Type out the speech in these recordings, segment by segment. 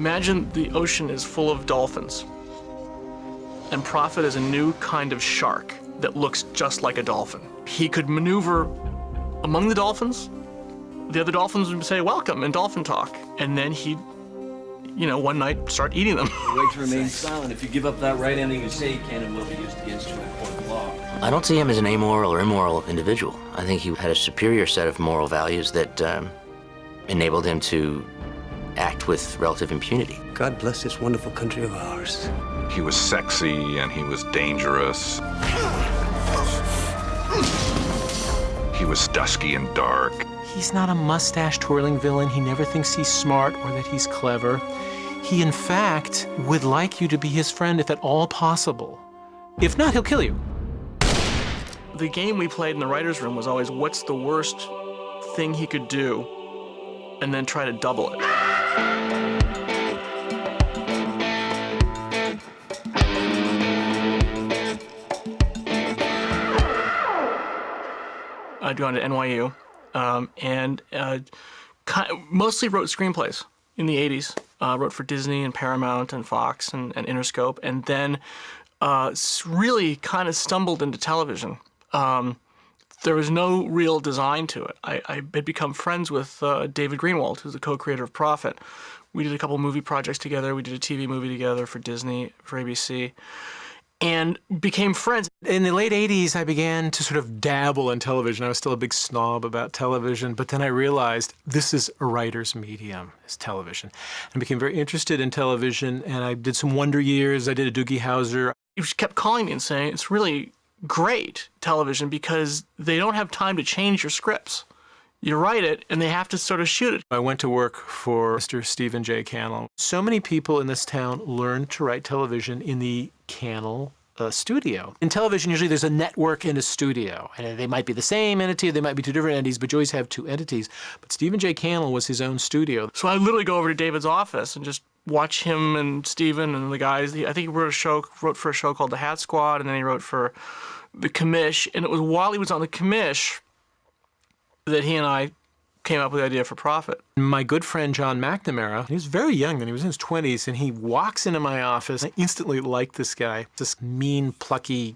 Imagine the ocean is full of dolphins, and Prophet is a new kind of shark that looks just like a dolphin. He could maneuver among the dolphins. The other dolphins would say, welcome, in dolphin talk. And then he'd, you know, one night start eating them. The right to remain silent. If you give up that right, anything you say can will be used against you in a court of law. I don't see him as an amoral or immoral individual. I think he had a superior set of moral values that enabled him to act with relative impunity. God bless this wonderful country of ours. He was sexy and he was dangerous. He was dusky and dark. He's not a mustache-twirling villain. He never thinks he's smart or that he's clever. He, in fact, would like you to be his friend if at all possible. If not, he'll kill you. The game we played in the writer's room was always, what's the worst thing he could do, and then try to double it. I'd gone to NYU, and mostly wrote screenplays in the 80s. Wrote for Disney and Paramount and Fox and Interscope, and then really kind of stumbled into television. There was no real design to it. I had become friends with David Greenwalt, who's the co-creator of Prophet. We did a couple movie projects together. We did a TV movie together for Disney, for ABC, and became friends. In the late 80s, I began to sort of dabble in television. I was still a big snob about television, but then I realized this is a writer's medium, is television. I became very interested in television, and I did some Wonder Years. I did a Doogie Howser. He just kept calling me and saying, it's really great television because they don't have time to change your scripts. You write it, and they have to sort of shoot it. I went to work for Mr. Stephen J. Cannell. So many people in this town learned to write television in the Cannell studio. In television, usually there's a network and a studio, and they might be the same entity, or they might be two different entities, but you always have two entities. But Stephen J. Cannell was his own studio. So I literally go over to David's office and just watch him and Stephen and the guys. I think he wrote for a show called The Hat Squad, and then he wrote for The Commish, and it was while he was on The Commish that he and I came up with the idea for Prophet. My good friend John McNamara, he was very young then, he was in his 20s, and he walks into my office. I instantly liked this guy, this mean, plucky,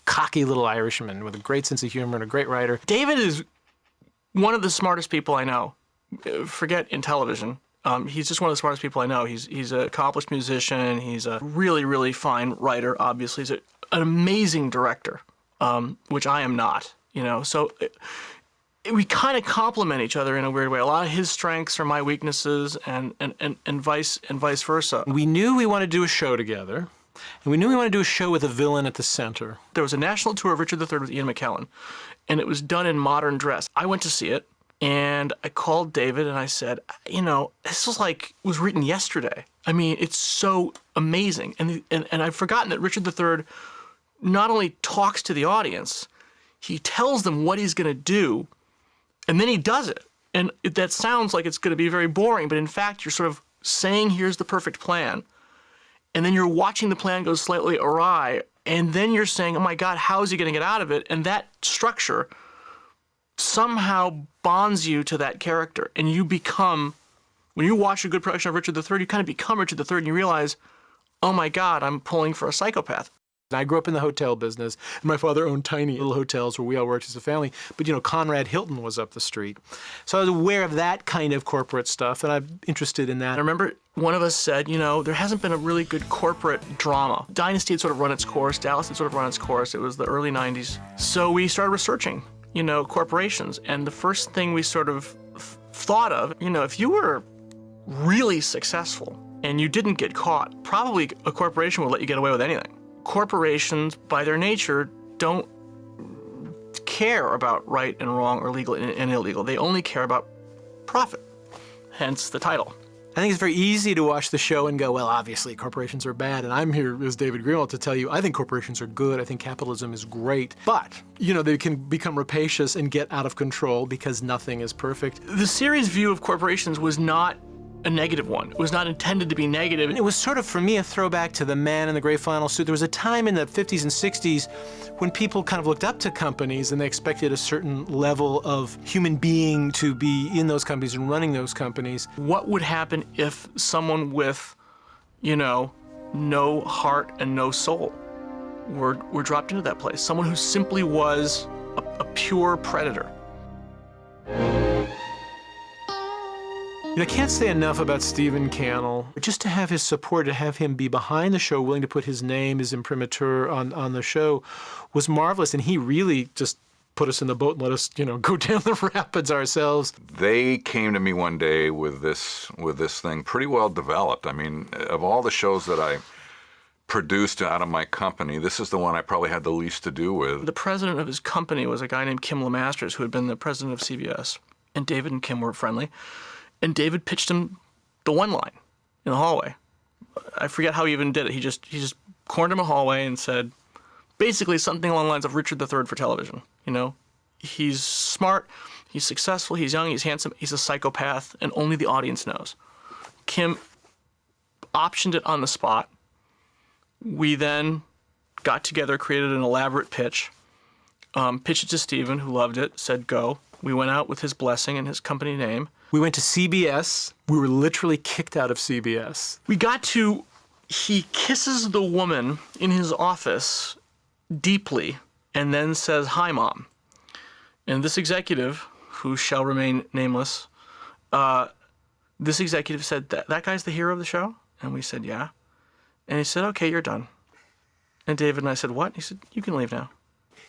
cocky little Irishman with a great sense of humor and a great writer. David is one of the smartest people I know. Forget in television. He's just one of the smartest people I know. He's an accomplished musician. He's a really, really fine writer, obviously. He's an amazing director, which I am not, you know. So we kind of complement each other in a weird way. A lot of his strengths are my weaknesses, and vice versa. We knew we wanted to do a show together, and we knew we wanted to do a show with a villain at the center. There was a national tour of Richard III with Ian McKellen, and it was done in modern dress. I went to see it, and I called David, and I said, you know, this was written yesterday. I mean, it's so amazing. And I've forgotten that Richard III not only talks to the audience, he tells them what he's going to do, and then he does it. And that sounds like it's going to be very boring, but in fact, you're sort of saying, here's the perfect plan. And then you're watching the plan go slightly awry, and then you're saying, oh my God, how is he going to get out of it? And that structure somehow bonds you to that character. And you become, when you watch a good production of Richard III, you kind of become Richard III, and you realize, oh my God, I'm pulling for a psychopath. I grew up in the hotel business. My father owned tiny little hotels where we all worked as a family. But, you know, Conrad Hilton was up the street. So I was aware of that kind of corporate stuff, and I'm interested in that. I remember one of us said, you know, there hasn't been a really good corporate drama. Dynasty had sort of run its course. Dallas had sort of run its course. It was the early 90s. So we started researching, you know, corporations. And the first thing we sort of thought of, you know, if you were really successful and you didn't get caught, probably a corporation would let you get away with anything. Corporations, by their nature, don't care about right and wrong or legal and illegal. They only care about profit, hence the title. I think it's very easy to watch the show and go, well, obviously corporations are bad, and I'm here as David Greenwalt to tell you I think corporations are good, I think capitalism is great, but, you know, they can become rapacious and get out of control because nothing is perfect. The series' view of corporations was not a negative one. It was not intended to be negative. It was sort of, for me, a throwback to the man in the gray flannel suit. There was a time in the 50s and 60s when people kind of looked up to companies and they expected a certain level of human being to be in those companies and running those companies. What would happen if someone with, you know, no heart and no soul were dropped into that place? Someone who simply was a pure predator. You know, I can't say enough about Stephen Cannell. Just to have his support, to have him be behind the show, willing to put his name, his imprimatur on the show, was marvelous. And he really just put us in the boat and let us, you know, go down the rapids ourselves. They came to me one day with this thing pretty well developed. I mean, of all the shows that I produced out of my company, this is the one I probably had the least to do with. The president of his company was a guy named Kim LeMasters, who had been the president of CBS. And David and Kim were friendly. And David pitched him the one line in the hallway. I forget how he even did it. He just cornered him a hallway and said, basically something along the lines of Richard III for television. You know, he's smart, he's successful, he's young, he's handsome, he's a psychopath, and only the audience knows. Kim optioned it on the spot. We then got together, created an elaborate pitch, pitched it to Stephen, who loved it, said go. We went out with his blessing and his company name. We went to CBS. We were literally kicked out of CBS. We got to, he kisses the woman in his office deeply and then says, "Hi, Mom." And this executive, who shall remain nameless, this executive said, that guy's the hero of the show? And we said, yeah. And he said, okay, you're done. And David and I said, what? He said, you can leave now.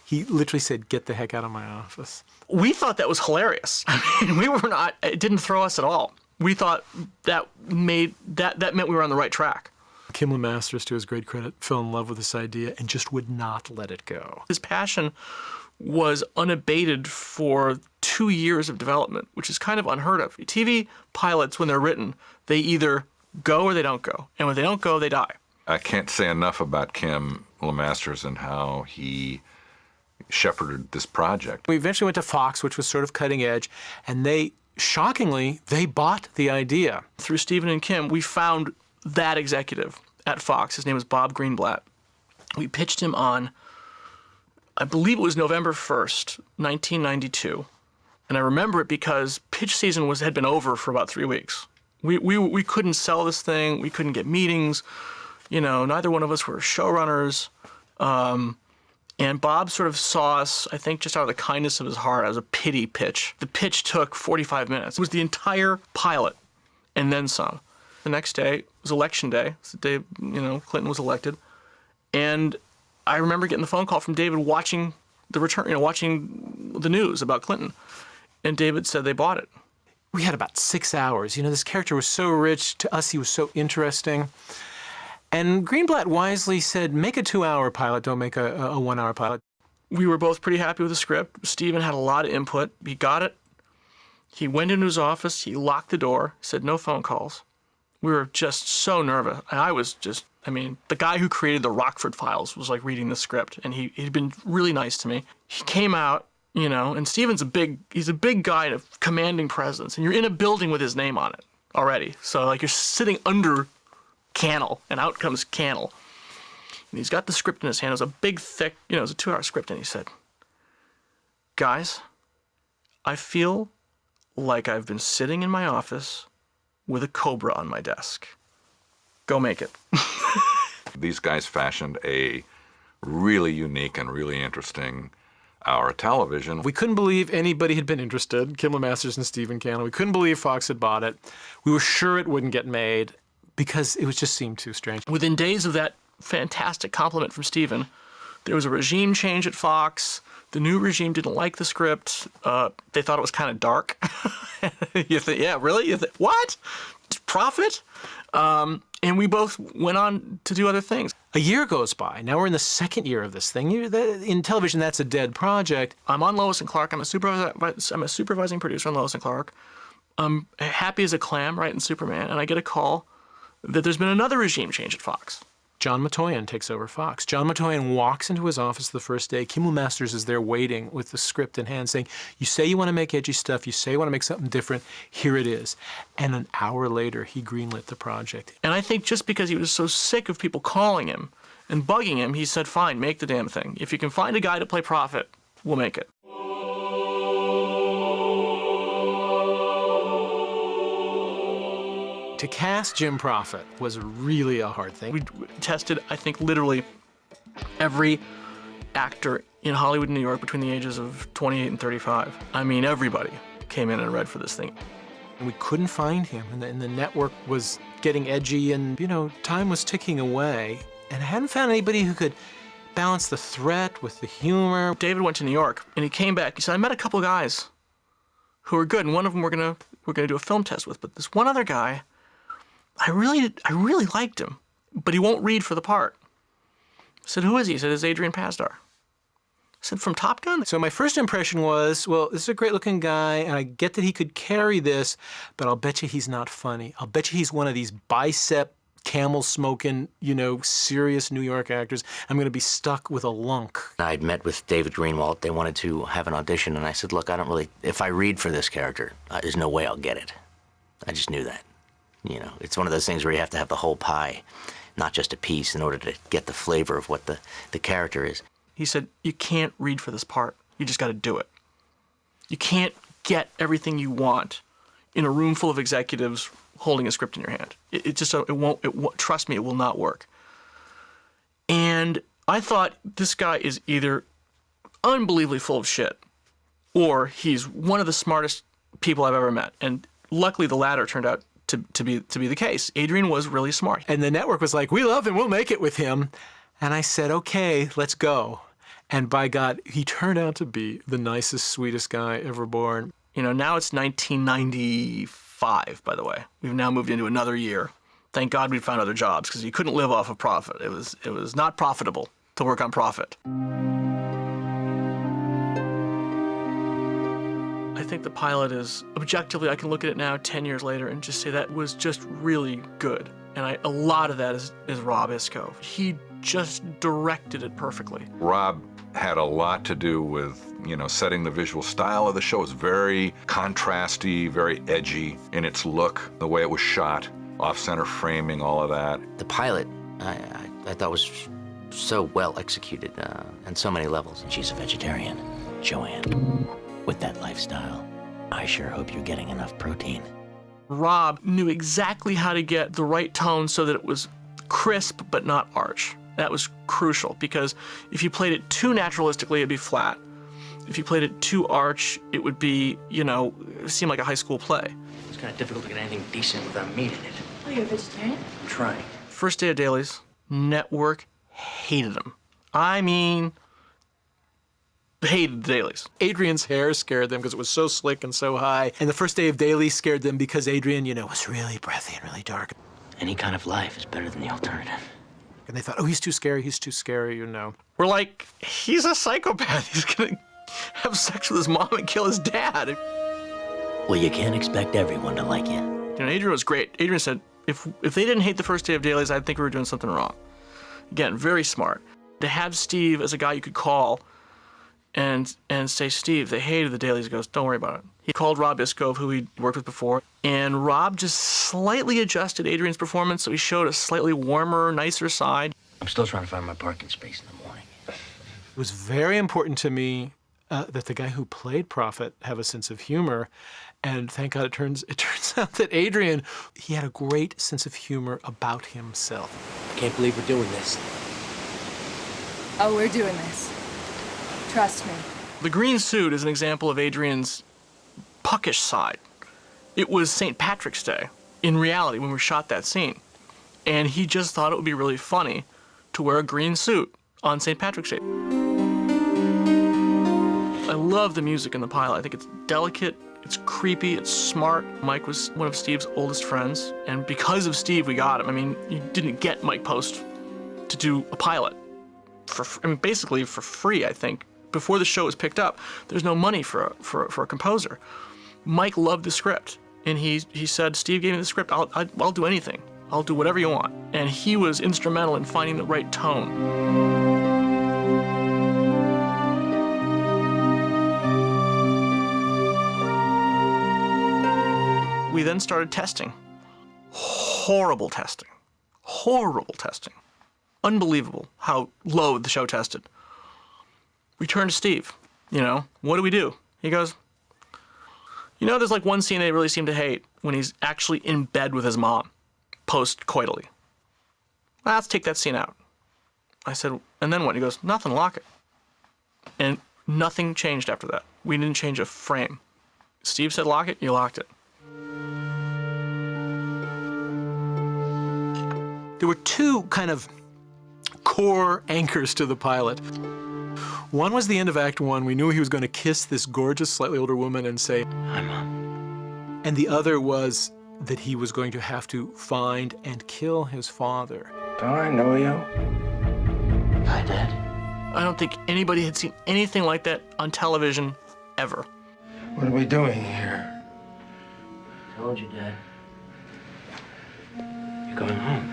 He literally said, get the heck out of my office. We thought that was hilarious. I mean, we were not, it didn't throw us at all. We thought that meant we were on the right track. Kim LeMasters, to his great credit, fell in love with this idea and just would not let it go. His passion was unabated for 2 years of development, which is kind of unheard of. TV pilots, when they're written, they either go or they don't go. And when they don't go, they die. I can't say enough about Kim LeMasters and how he shepherded this project. We eventually went to Fox, which was sort of cutting edge, and they, shockingly, they bought the idea. Through Stephen and Kim, we found that executive at Fox. His name was Bob Greenblatt. We pitched him on, I believe it was November 1st, 1992. And I remember it because pitch season had been over for about 3 weeks. We couldn't sell this thing. We couldn't get meetings. You know, neither one of us were showrunners. And Bob sort of saw us, I think, just out of the kindness of his heart, as a pity pitch. The pitch took 45 minutes. It was the entire pilot and then some. The next day was Election Day. It's the day, you know, Clinton was elected. And I remember getting the phone call from David watching the return, you know, watching the news about Clinton. And David said they bought it. We had about 6 hours. You know, this character was so rich. To us, he was so interesting. And Greenblatt wisely said, make a 2-hour pilot, don't make a 1-hour pilot. We were both pretty happy with the script. Stephen had a lot of input. He got it. He went into his office. He locked the door, said no phone calls. We were just so nervous. And I was just, I mean, the guy who created the Rockford Files was like reading the script, and he'd been really nice to me. He came out, you know, and Stephen's he's a big guy of commanding presence, and you're in a building with his name on it already. So like you're sitting under Cannell, and out comes Cannell. And he's got the script in his hand. It was a big, thick, you know, it was a 2-hour script, and he said, guys, I feel like I've been sitting in my office with a cobra on my desk. Go make it. These guys fashioned a really unique and really interesting hour of television. We couldn't believe anybody had been interested, Kim LeMasters and Stephen Cannell. We couldn't believe Fox had bought it. We were sure it wouldn't get made because it just seemed too strange. Within days of that fantastic compliment from Stephen, there was a regime change at Fox. The new regime didn't like the script. They thought it was kind of dark. You think, yeah, really? You think, what? Profit? And we both went on to do other things. A year goes by. Now we're in the second year of this thing. In television, that's a dead project. I'm on Lois and Clark. I'm a supervising producer on Lois and Clark. I'm happy as a clam, right, in Superman. And I get a call that there's been another regime change at Fox. John Matoyan takes over Fox. John Matoyan walks into his office the first day. Kimmel Masters is there waiting with the script in hand saying, you say you want to make edgy stuff, you say you want to make something different, here it is. And an hour later, he greenlit the project. And I think just because he was so sick of people calling him and bugging him, he said, fine, make the damn thing. If you can find a guy to play Prophet, we'll make it. To cast Jim Prophet was really a hard thing. We tested, I think, literally every actor in Hollywood and New York between the ages of 28 and 35. I mean, everybody came in and read for this thing. And we couldn't find him, and the network was getting edgy, and, you know, time was ticking away. And I hadn't found anybody who could balance the threat with the humor. David went to New York, and he came back. He said, I met a couple of guys who were good, and one of them we're gonna do a film test with. But this one other guy, I really liked him, but he won't read for the part. I said, who is he? He said, it's Adrian Pasdar. I said, from Top Gun? So my first impression was, well, this is a great-looking guy, and I get that he could carry this, but I'll bet you he's not funny. I'll bet you he's one of these bicep, camel-smoking, you know, serious New York actors. I'm going to be stuck with a lunk. I'd met with David Greenwalt. They wanted to have an audition, and I said, look, if I read for this character, there's no way I'll get it. I just knew that. You know, it's one of those things where you have to have the whole pie, not just a piece, in order to get the flavor of what the character is. He said, you can't read for this part. You just got to do it. You can't get everything you want in a room full of executives holding a script in your hand. It won't, trust me, it will not work. And I thought, this guy is either unbelievably full of shit, or he's one of the smartest people I've ever met. And luckily, the latter turned out to be the case. Adrian was really smart. And the network was like, we love him, we'll make it with him. And I said, okay, let's go. And by God, he turned out to be the nicest, sweetest guy ever born. You know, now it's 1995, by the way. We've now moved into another year. Thank God we found other jobs, because you couldn't live off of Prophet. It was not profitable to work on Prophet. I think the pilot is, objectively, I can look at it now 10 years later and just say that was just really good. And a lot of that is Rob Iscove. He just directed it perfectly. Rob had a lot to do with, you know, setting the visual style of the show. It was very contrasty, very edgy in its look, the way it was shot, off-center framing, all of that. The pilot, I thought was so well executed on so many levels. She's a vegetarian, Joanne. With that lifestyle, I sure hope you're getting enough protein. Rob knew exactly how to get the right tone so that it was crisp but not arch. That was crucial, because if you played it too naturalistically, it'd be flat. If you played it too arch, it would be, you know, it seemed like a high school play. It's kind of difficult to get anything decent without meat in it. Oh, you're a vegetarian? I'm trying. First day of dailies, network hated him. I mean, hated the dailies. Adrian's hair scared them because it was so slick and so high. And the first day of daily scared them because Adrian, you know, was really breathy and really dark. Any kind of life is better than the alternative. And they thought, oh, he's too scary, you know. We're like, he's a psychopath. He's gonna have sex with his mom and kill his dad. Well, you can't expect everyone to like you. You know, Adrian was great. Adrian said, if they didn't hate the first day of dailies, I'd think we were doing something wrong. Again, very smart. To have Steve as a guy you could call and say, Steve, they hated the dailies. He goes, don't worry about it. He called Rob Iscove, who he'd worked with before, and Rob just slightly adjusted Adrian's performance so he showed a slightly warmer, nicer side. I'm still trying to find my parking space in the morning. It was very important to me that the guy who played Prophet have a sense of humor. And thank God it turns out that Adrian, he had a great sense of humor about himself. I can't believe we're doing this. Oh, we're doing this. Trust me. The green suit is an example of Adrian's puckish side. It was St. Patrick's Day, in reality, when we shot that scene. And he just thought it would be really funny to wear a green suit on St. Patrick's Day. I love the music in the pilot. I think it's delicate, it's creepy, it's smart. Mike was one of Steve's oldest friends, and because of Steve, we got him. I mean, you didn't get Mike Post to do a pilot basically for free, I think. Before the show was picked up, there's no money for a composer. Mike loved the script, and he said, Steve gave me the script, I'll do anything. I'll do whatever you want. And he was instrumental in finding the right tone. We then started testing. Horrible testing. Horrible testing. Unbelievable how low the show tested. We turned to Steve, what do we do? He goes, there's like one scene they really seem to hate when he's actually in bed with his mom, post-coitally. Let's take that scene out. I said, and then what? He goes, nothing, lock it. And nothing changed after that. We didn't change a frame. Steve said lock it, you locked it. There were two kind of core anchors to the pilot. One was the end of Act 1. We knew he was going to kiss this gorgeous, slightly older woman and say, Hi, Mom. and the other was that he was going to have to find and kill his father. Don't I know you? Hi, Dad. I don't think anybody had seen anything like that on television ever. What are we doing here? Told you, Dad. You're going home.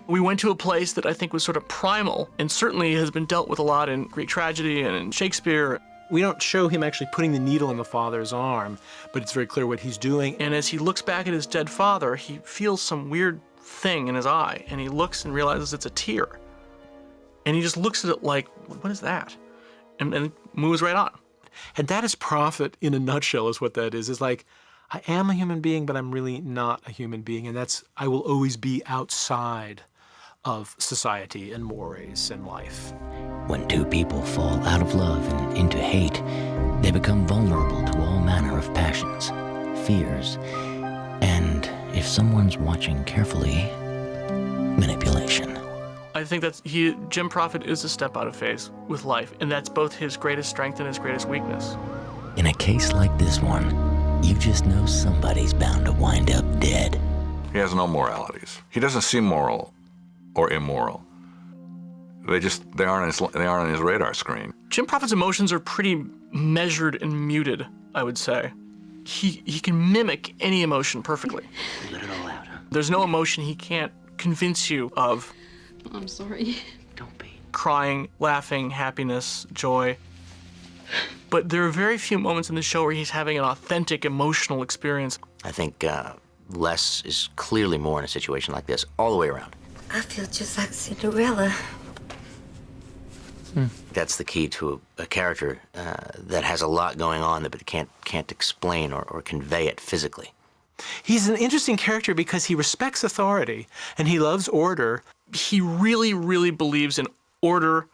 We went to a place that I think was sort of primal and certainly has been dealt with a lot in Greek tragedy and in Shakespeare. We don't show him actually putting the needle in the father's arm, but it's very clear what he's doing. And as he looks back at his dead father, he feels some weird thing in his eye, and he looks and realizes it's a tear. And he just looks at it like, what is that? And moves right on. And that is prophet in a nutshell is what that is. It's like, I am a human being, but I'm really not a human being. And that's, I will always be outside of society and mores and life. When two people fall out of love and into hate, they become vulnerable to all manner of passions, fears, and, if someone's watching carefully, manipulation. I think Jim Prophet is a step out of phase with life, and that's both his greatest strength and his greatest weakness. In a case like this one, you just know somebody's bound to wind up dead. He has no moralities. He doesn't see moral or immoral. They aren't on his radar screen. Jim Prophet's emotions are pretty measured and muted, I would say. He can mimic any emotion perfectly. Let it all out, huh? There's no emotion he can't convince you of. I'm sorry. Don't be. Crying, laughing, happiness, joy. But there are very few moments in the show where he's having an authentic emotional experience. I think less is clearly more in a situation like this, all the way around. I feel just like Cinderella. That's the key to a character that has a lot going on but can't explain or convey it physically. He's an interesting character because he respects authority and he loves order. He really, really believes in order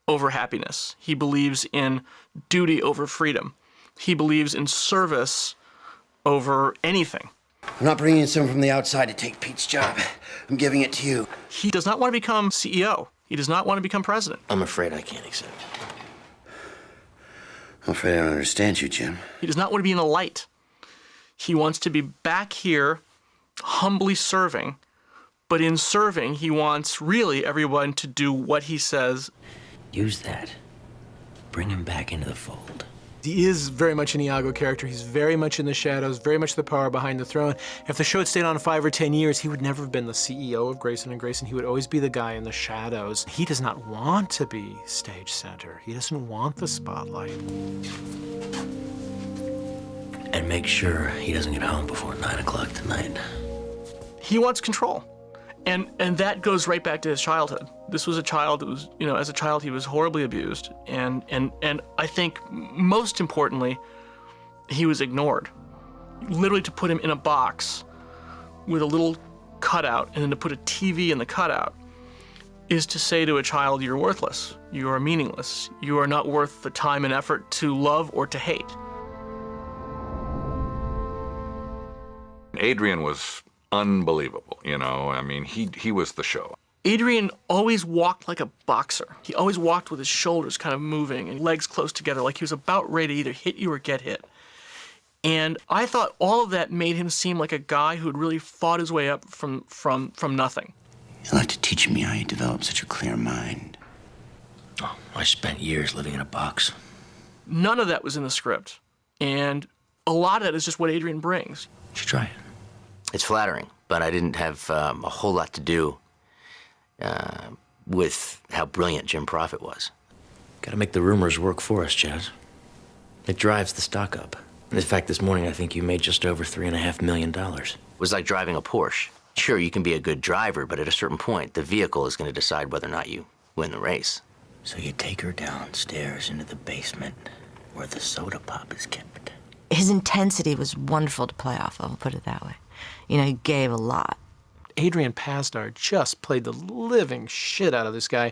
over happiness. He believes in duty over freedom. He believes in service over anything. I'm not bringing in someone from the outside to take Pete's job. I'm giving it to you. He does not want to become CEO. He does not want to become president. I'm afraid I can't accept. I'm afraid I don't understand you, Jim. He does not want to be in the light. He wants to be back here, humbly serving, but in serving, he wants really everyone to do what he says. Use that. Bring him back into the fold. He is very much an Iago character. He's very much in the shadows, very much the power behind the throne. If the show had stayed on 5 or 10 years, he would never have been the CEO of Grayson & Grayson. He would always be the guy in the shadows. He does not want to be stage center. He doesn't want the spotlight. And make sure he doesn't get home before 9 o'clock tonight. He wants control. And that goes right back to his childhood. This was a child that was, as a child, he was horribly abused. And I think most importantly, he was ignored. Literally to put him in a box with a little cutout and then to put a TV in the cutout is to say to a child, you're worthless. You are meaningless. You are not worth the time and effort to love or to hate. Adrian was unbelievable, I mean, he was the show. Adrian always walked like a boxer. He always walked with his shoulders kind of moving and legs close together, like he was about ready to either hit you or get hit. And I thought all of that made him seem like a guy who had really fought his way up from nothing. You'll have to teach me how you develop such a clear mind. Oh, I spent years living in a box. None of that was in the script. And a lot of that is just what Adrian brings. You should try it. It's flattering, but I didn't have a whole lot to do with how brilliant Jim Prophet was. Got to make the rumors work for us, Chaz. It drives the stock up. In fact, this morning I think you made just over $3.5 million. It was like driving a Porsche. Sure, you can be a good driver, but at a certain point, the vehicle is going to decide whether or not you win the race. So you take her downstairs into the basement where the soda pop is kept. His intensity was wonderful to play off of, I'll put it that way. You know, he gave a lot. Adrian Pasdar just played the living shit out of this guy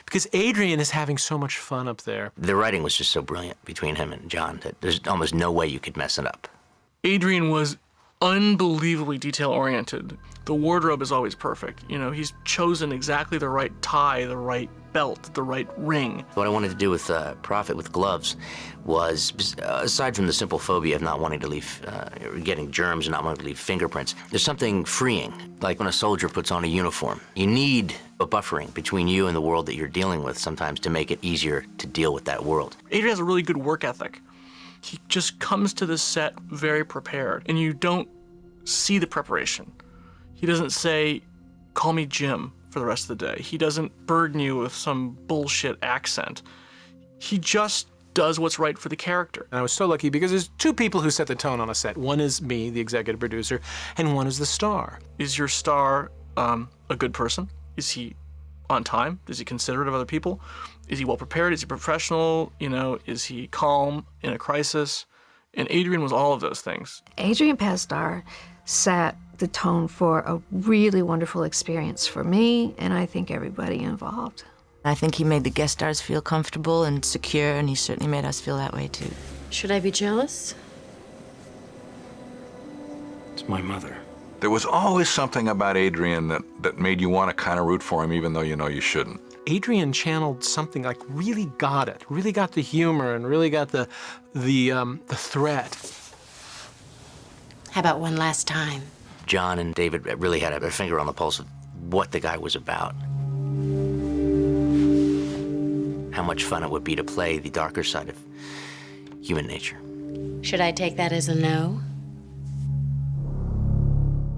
because Adrian is having so much fun up there. The writing was just so brilliant between him and John that there's almost no way you could mess it up. Adrian was unbelievably detail-oriented. The wardrobe is always perfect. You know, he's chosen exactly the right tie, the right belt, the right ring. What I wanted to do with Prophet with gloves was, aside from the simple phobia of not wanting to leave, or getting germs and not wanting to leave fingerprints, there's something freeing, like when a soldier puts on a uniform. You need a buffering between you and the world that you're dealing with sometimes to make it easier to deal with that world. Adrian has a really good work ethic. He just comes to the set very prepared, and you don't see the preparation. He doesn't say, "Call me Jim," for the rest of the day. He doesn't burden you with some bullshit accent. He just does what's right for the character. And I was so lucky because there's two people who set the tone on a set. One is me, the executive producer, and one is the star. Is your star a good person? Is he on time? Is he considerate of other people? Is he well prepared? Is he professional? You know, is he calm in a crisis? And Adrian was all of those things. Adrian Pasdar set the tone for a really wonderful experience for me, and I think everybody involved. I think he made the guest stars feel comfortable and secure, and he certainly made us feel that way too. Should I be jealous? It's my mother. There was always something about Adrian that made you want to kind of root for him, even though you know you shouldn't. Adrian channeled something like really got it, really got the humor, and really got the threat. How about one last time? John and David really had their finger on the pulse of what the guy was about. How much fun it would be to play the darker side of human nature. Should I take that as a no?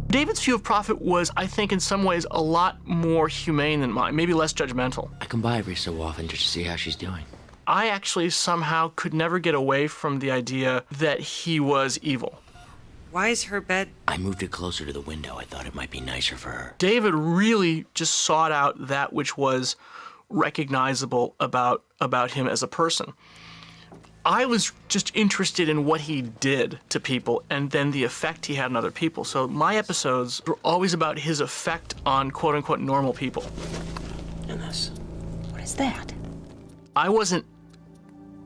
David's view of Prophet was, I think, in some ways, a lot more humane than mine, maybe less judgmental. I come by every so often just to see how she's doing. I actually somehow could never get away from the idea that he was evil. Why is her bed? I moved it closer to the window. I thought it might be nicer for her. David really just sought out that which was recognizable about him as a person. I was just interested in what he did to people and then the effect he had on other people. So my episodes were always about his effect on quote-unquote normal people. And this. What is that? I wasn't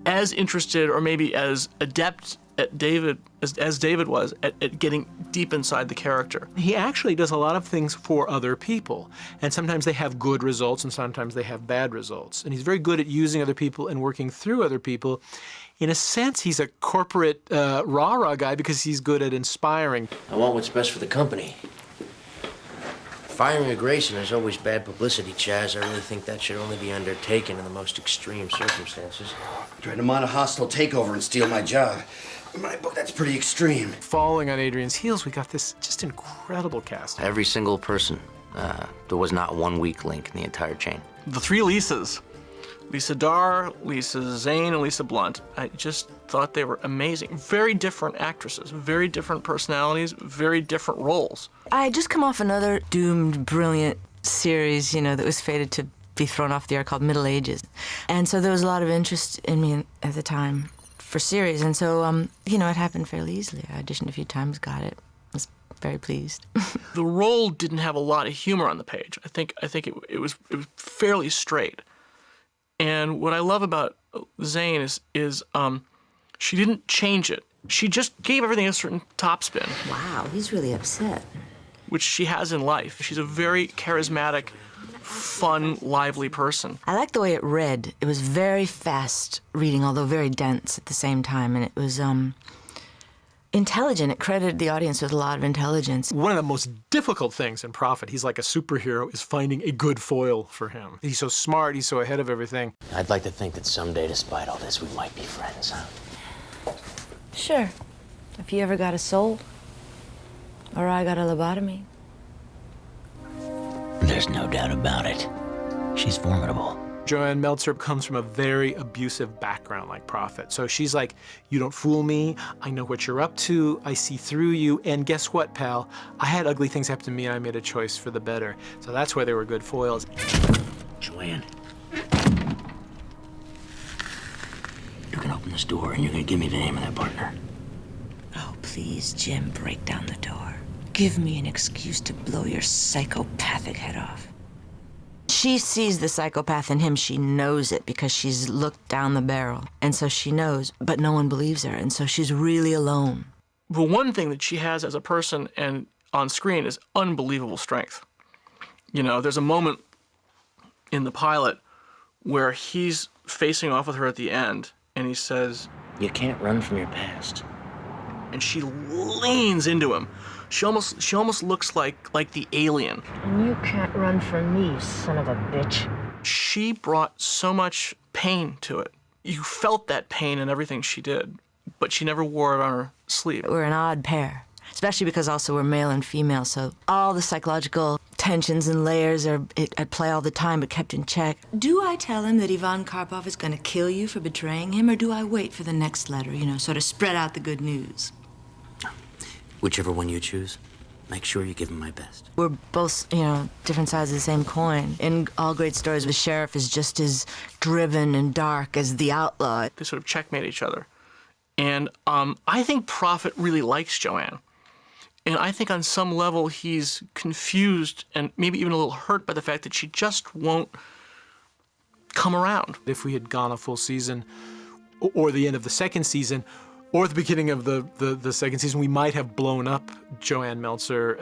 as interested or maybe as adept at David as David was at getting deep inside the character. He actually does a lot of things for other people, and sometimes they have good results and sometimes they have bad results. And he's very good at using other people and working through other people. In a sense, he's a corporate rah-rah guy because he's good at inspiring. I want what's best for the company. Firing a Grayson is always bad publicity, Chaz. I really think that should only be undertaken in the most extreme circumstances. Tried to mount a hostile takeover and steal my job. In my book, that's pretty extreme. Following on Adrian's heels, we got this just incredible cast. Every single person. There was not one weak link in the entire chain. The three Lisas, Lisa Dar, Lisa Zane, and Lisa Blount, I just thought they were amazing. Very different actresses, very different personalities, very different roles. I had just come off another doomed, brilliant series, you know, that was fated to be thrown off the air called Middle Ages. And so there was a lot of interest in me at the time for series. And so, you know, it happened fairly easily. I auditioned a few times, got it. Was very pleased. The role didn't have a lot of humor on the page. I think it was fairly straight. And what I love about Zane is she didn't change it. She just gave everything a certain topspin. Wow, he's really upset. Which she has in life. She's a very charismatic, fun, lively person. I like the way it read. It was very fast reading, although very dense at the same time, and it was intelligent. It credited the audience with a lot of intelligence. One of the most difficult things in Prophet, he's like a superhero, is finding a good foil for him. He's so smart, he's so ahead of everything. I'd like to think that someday, despite all this, we might be friends, huh? Sure. If you ever got a soul, or I got a lobotomy. There's no doubt about it. She's formidable. Joanne Meltzer comes from a very abusive background like Prophet. So she's like, you don't fool me. I know what you're up to. I see through you. And guess what, pal? I had ugly things happen to me and I made a choice for the better. So that's why they were good foils. Joanne. You're gonna open this door and you're gonna give me the name of that partner. Oh, please, Jim, break down the door. Give me an excuse to blow your psychopathic head off. She sees the psychopath in him. She knows it because she's looked down the barrel. And so she knows, but no one believes her. And so she's really alone. Well, one thing that she has as a person and on screen is unbelievable strength. You know, there's a moment in the pilot where he's facing off with her at the end, and he says, "You can't run from your past." And she leans into him. She almost looks like the alien. And you can't run from me, son of a bitch. She brought so much pain to it. You felt that pain in everything she did, but she never wore it on her sleeve. We're an odd pair, especially because also we're male and female, so all the psychological tensions and layers are at play all the time, but kept in check. Do I tell him that Ivan Karpov is going to kill you for betraying him, or do I wait for the next letter, you know, sort of spread out the good news? Whichever one you choose, make sure you give him my best. We're both, you know, different sides of the same coin. In all great stories, the sheriff is just as driven and dark as the outlaw. They sort of checkmate each other. And I think Prophet really likes Joanne. And I think on some level he's confused and maybe even a little hurt by the fact that she just won't come around. If we had gone a full season, or the end of the second season, or at the beginning of the second season, we might have blown up Joanne Meltzer,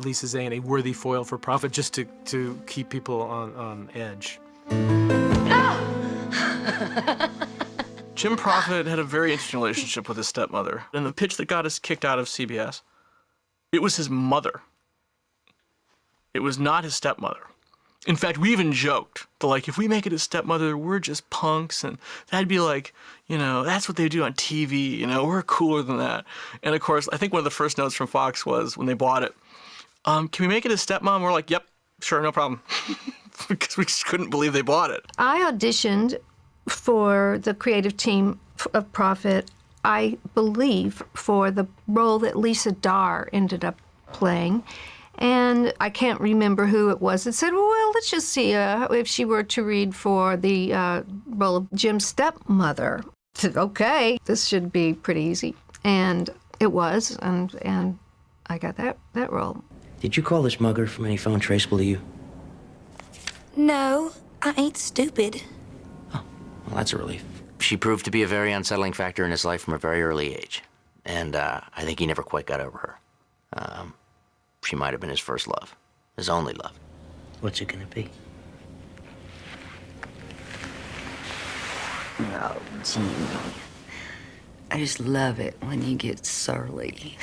Lisa Zane, a worthy foil for Prophet, just to keep people on edge. Jim Prophet had a very interesting relationship with his stepmother. And the pitch that got us kicked out of CBS, it was his mother. It was not his stepmother. In fact, we even joked that, like, if we make it his stepmother, we're just punks, and that'd be like, you know, that's what they do on TV, you know, we're cooler than that. And of course, I think one of the first notes from Fox was when they bought it, can we make it his stepmom? We're like, yep, sure, no problem. Because we just couldn't believe they bought it. I auditioned for the creative team of Prophet, I believe, for the role that Lisa Dar ended up playing. And I can't remember who it was that said, well, let's just see if she were to read for the role of Jim's stepmother. I said, okay, this should be pretty easy. And it was, and I got that role. Did you call this mugger from any phone traceable to you? No, I ain't stupid. Oh, well, that's a relief. She proved to be a very unsettling factor in his life from a very early age. And I think he never quite got over her. She might have been his first love, his only love. What's it gonna be? Oh, Jimmy. I just love it when you get surly.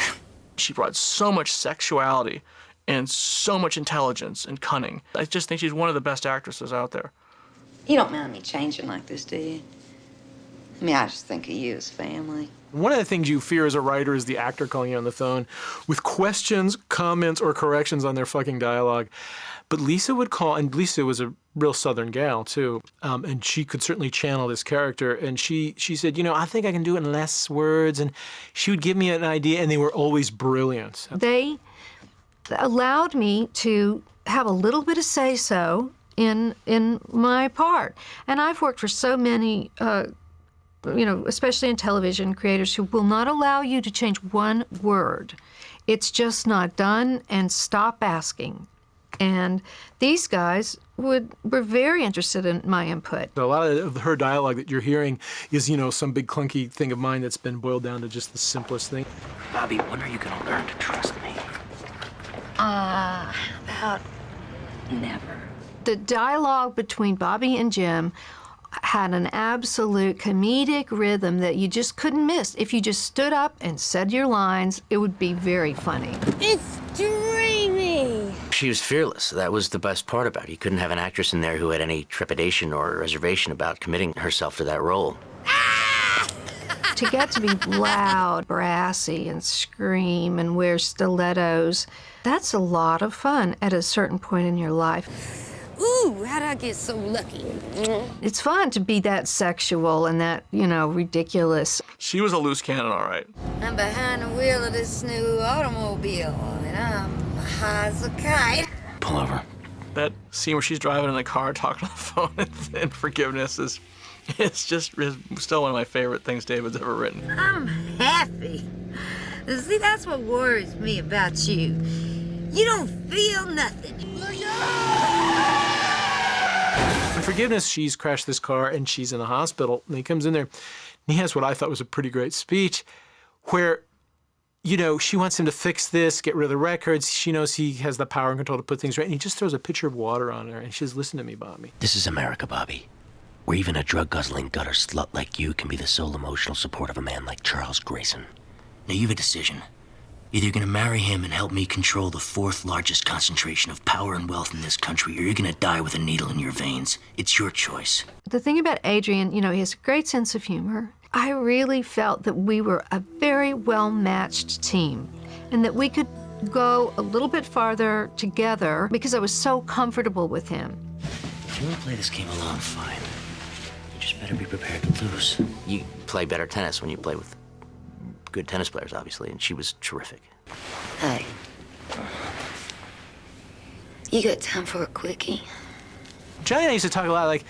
She brought so much sexuality and so much intelligence and cunning. I just think she's one of the best actresses out there. You don't mind me changing like this, do you? I mean, I just think of you as family. One of the things you fear as a writer is the actor calling you on the phone with questions, comments, or corrections on their fucking dialogue. But Lisa would call, and Lisa was a real Southern gal, too, and she could certainly channel this character. And she said, you know, I think I can do it in less words. And she would give me an idea, and they were always brilliant. They allowed me to have a little bit of say-so in my part. And I've worked for so many you know, especially in television, creators who will not allow you to change one word. It's just not done, and stop asking. And these guys were very interested in my input. So a lot of her dialogue that you're hearing is, you know, some big clunky thing of mine that's been boiled down to just the simplest thing. Bobby, when are you gonna learn to trust me? About never. The dialogue between Bobby and Jim had an absolute comedic rhythm that you just couldn't miss. If you just stood up and said your lines, it would be very funny. It's dreamy. She was fearless. That was the best part about it. You couldn't have an actress in there who had any trepidation or reservation about committing herself to that role. To get to be loud, brassy, and scream and wear stilettos, that's a lot of fun at a certain point in your life. Ooh, how'd I get so lucky? It's fun to be that sexual and that, ridiculous. She was a loose cannon, all right. I'm behind the wheel of this new automobile, and I'm high as a kite. Pull over. That scene where she's driving in the car talking on the phone and forgiveness is still one of my favorite things David's ever written. I'm happy. See, that's what worries me about you. You don't feel nothing. In Forgiveness, she's crashed this car and she's in the hospital, and he comes in there and he has what I thought was a pretty great speech where, she wants him to fix this, get rid of the records. She knows he has the power and control to put things right, and he just throws a pitcher of water on her and she says, "Listen to me, Bobby. This is America, Bobby, where even a drug-guzzling gutter slut like you can be the sole emotional support of a man like Charles Grayson. Now you have a decision. Either you're gonna marry him and help me control the fourth largest concentration of power and wealth in this country, or you're gonna die with a needle in your veins. It's your choice." The thing about Adrian, he has a great sense of humor. I really felt that we were a very well-matched team and that we could go a little bit farther together because I was so comfortable with him. If you wanna play this game alone, fine. You just better be prepared to lose. You play better tennis when you play with good tennis players, obviously, and she was terrific. Hey. You got time for a quickie? Johnny and I used to talk a lot like,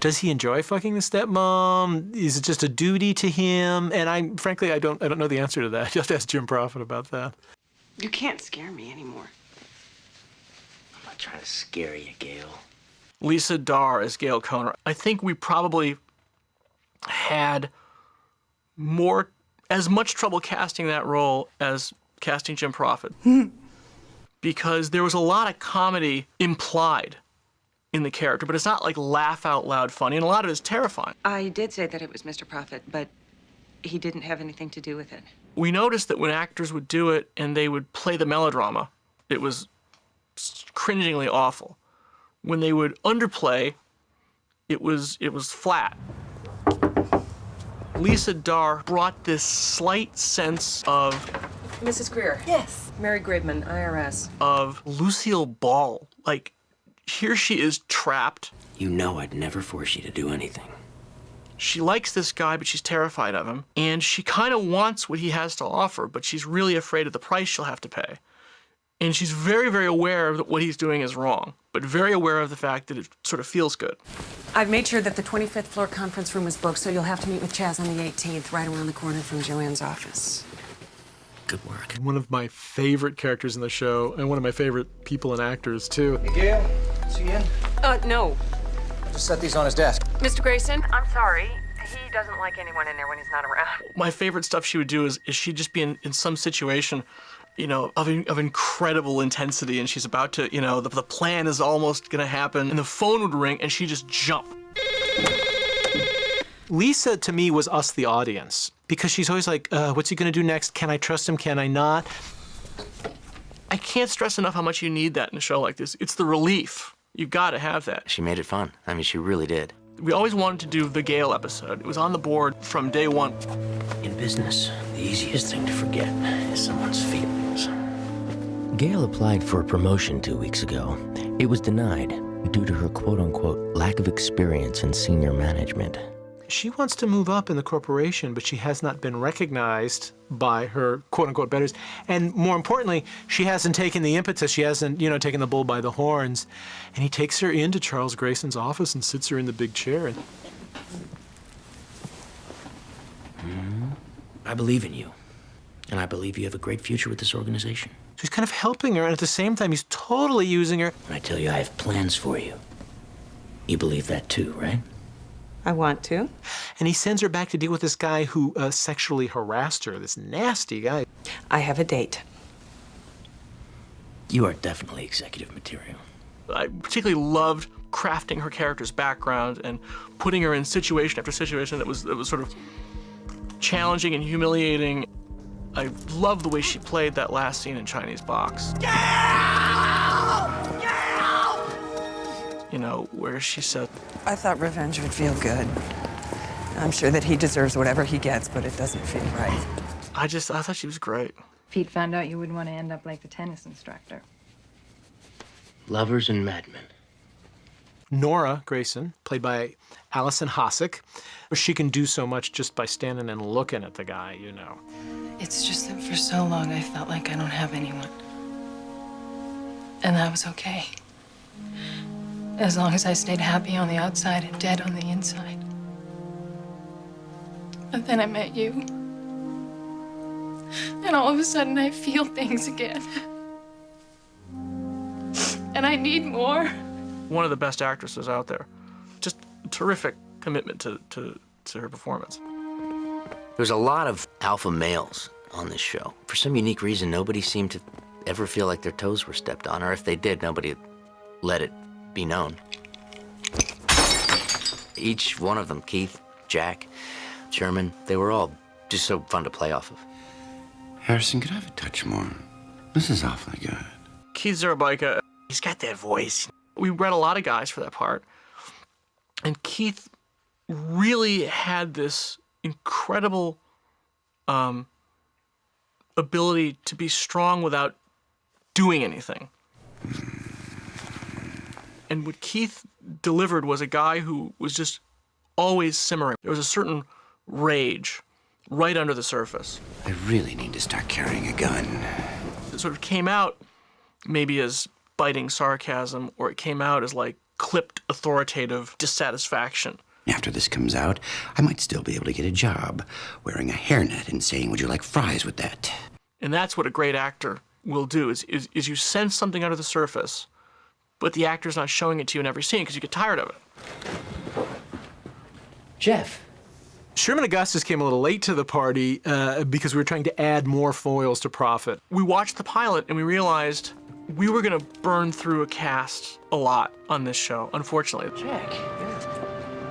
does he enjoy fucking the stepmom? Is it just a duty to him? And I don't know the answer to that. You have to ask Jim Profit about that. You can't scare me anymore. I'm not trying to scare you, Gail. Lisa Darr as Gail Kohner. I think we probably had as much trouble casting that role as casting Jim Profit. Because there was a lot of comedy implied in the character, but it's not like laugh out loud funny, and a lot of it is terrifying. I did say that it was Mr. Prophet, but he didn't have anything to do with it. We noticed that when actors would do it and they would play the melodrama, it was cringingly awful. When they would underplay, it was flat. Lisa Darr brought this slight sense of... Mrs. Greer. Yes. Mary Graveman, IRS. ...of Lucille Ball. Like, here she is trapped. You know I'd never force you to do anything. She likes this guy, but she's terrified of him. And she kind of wants what he has to offer, but she's really afraid of the price she'll have to pay. And she's very, very aware that what he's doing is wrong, but very aware of the fact that it sort of feels good. I've made sure that the 25th floor conference room is booked, so you'll have to meet with Chaz on the 18th, right around the corner from Joanne's office. Good work. One of my favorite characters in the show, and one of my favorite people and actors, too. Hey, Gail, is he in? No. I just set these on his desk. Mr. Grayson, I'm sorry. He doesn't like anyone in there when he's not around. My favorite stuff she would do is she'd just be in some situation, of incredible intensity, and she's about to, the plan is almost gonna happen, and the phone would ring, and she'd just jump. Lisa, to me, was us, the audience, because she's always like, what's he gonna do next? Can I trust him? Can I not? I can't stress enough how much you need that in a show like this. It's the relief. You've got to have that. She made it fun. I mean, she really did. We always wanted to do the Gail episode. It was on the board from day one. In business, the easiest thing to forget is someone's feelings. Gail applied for a promotion 2 weeks ago. It was denied due to her quote-unquote lack of experience in senior management. She wants to move up in the corporation, but she has not been recognized by her quote-unquote betters. And more importantly, she hasn't taken the impetus. She hasn't, taken the bull by the horns. And he takes her into Charles Grayson's office and sits her in the big chair. I believe in you. And I believe you have a great future with this organization. So he's kind of helping her, and at the same time, he's totally using her. And I tell you, I have plans for you. You believe that too, right? I want to. And he sends her back to deal with this guy who sexually harassed her, this nasty guy. I have a date. You are definitely executive material. I particularly loved crafting her character's background and putting her in situation after situation that was sort of challenging and humiliating. I love the way she played that last scene in Chinese Box. Where she said, I thought revenge would feel good. I'm sure that he deserves whatever he gets, but it doesn't feel right. I thought she was great. Pete found out you wouldn't want to end up like the tennis instructor. Lovers and madmen. Nora Grayson, played by Allison Hossack. She can do so much just by standing and looking at the guy, you know. It's just that for so long I felt like I don't have anyone. And that was okay. As long as I stayed happy on the outside and dead on the inside. But then I met you. And all of a sudden I feel things again. And I need more. One of the best actresses out there. Just terrific commitment to her performance. There's a lot of alpha males on this show. For some unique reason, nobody seemed to ever feel like their toes were stepped on, or if they did, nobody let it be known. Each one of them, Keith, Jack, Sherman, they were all just so fun to play off of. Harrison, could I have a touch more? This is awfully good. Keith Zarabica, he's got that voice. We read a lot of guys for that part. And Keith really had this incredible ability to be strong without doing anything. And what Keith delivered was a guy who was just always simmering. There was a certain rage right under the surface. I really need to start carrying a gun. It sort of came out maybe as biting sarcasm, or it came out as like clipped authoritative dissatisfaction. After this comes out, I might still be able to get a job wearing a hairnet and saying, "Would you like fries with that?" And that's what a great actor will do, is you sense something under the surface, but the actor's not showing it to you in every scene because you get tired of it. Jeff. Sherman Augustus came a little late to the party because we were trying to add more foils to Prophet. We watched the pilot and we realized we were going to burn through a cast a lot on this show, unfortunately. Jack,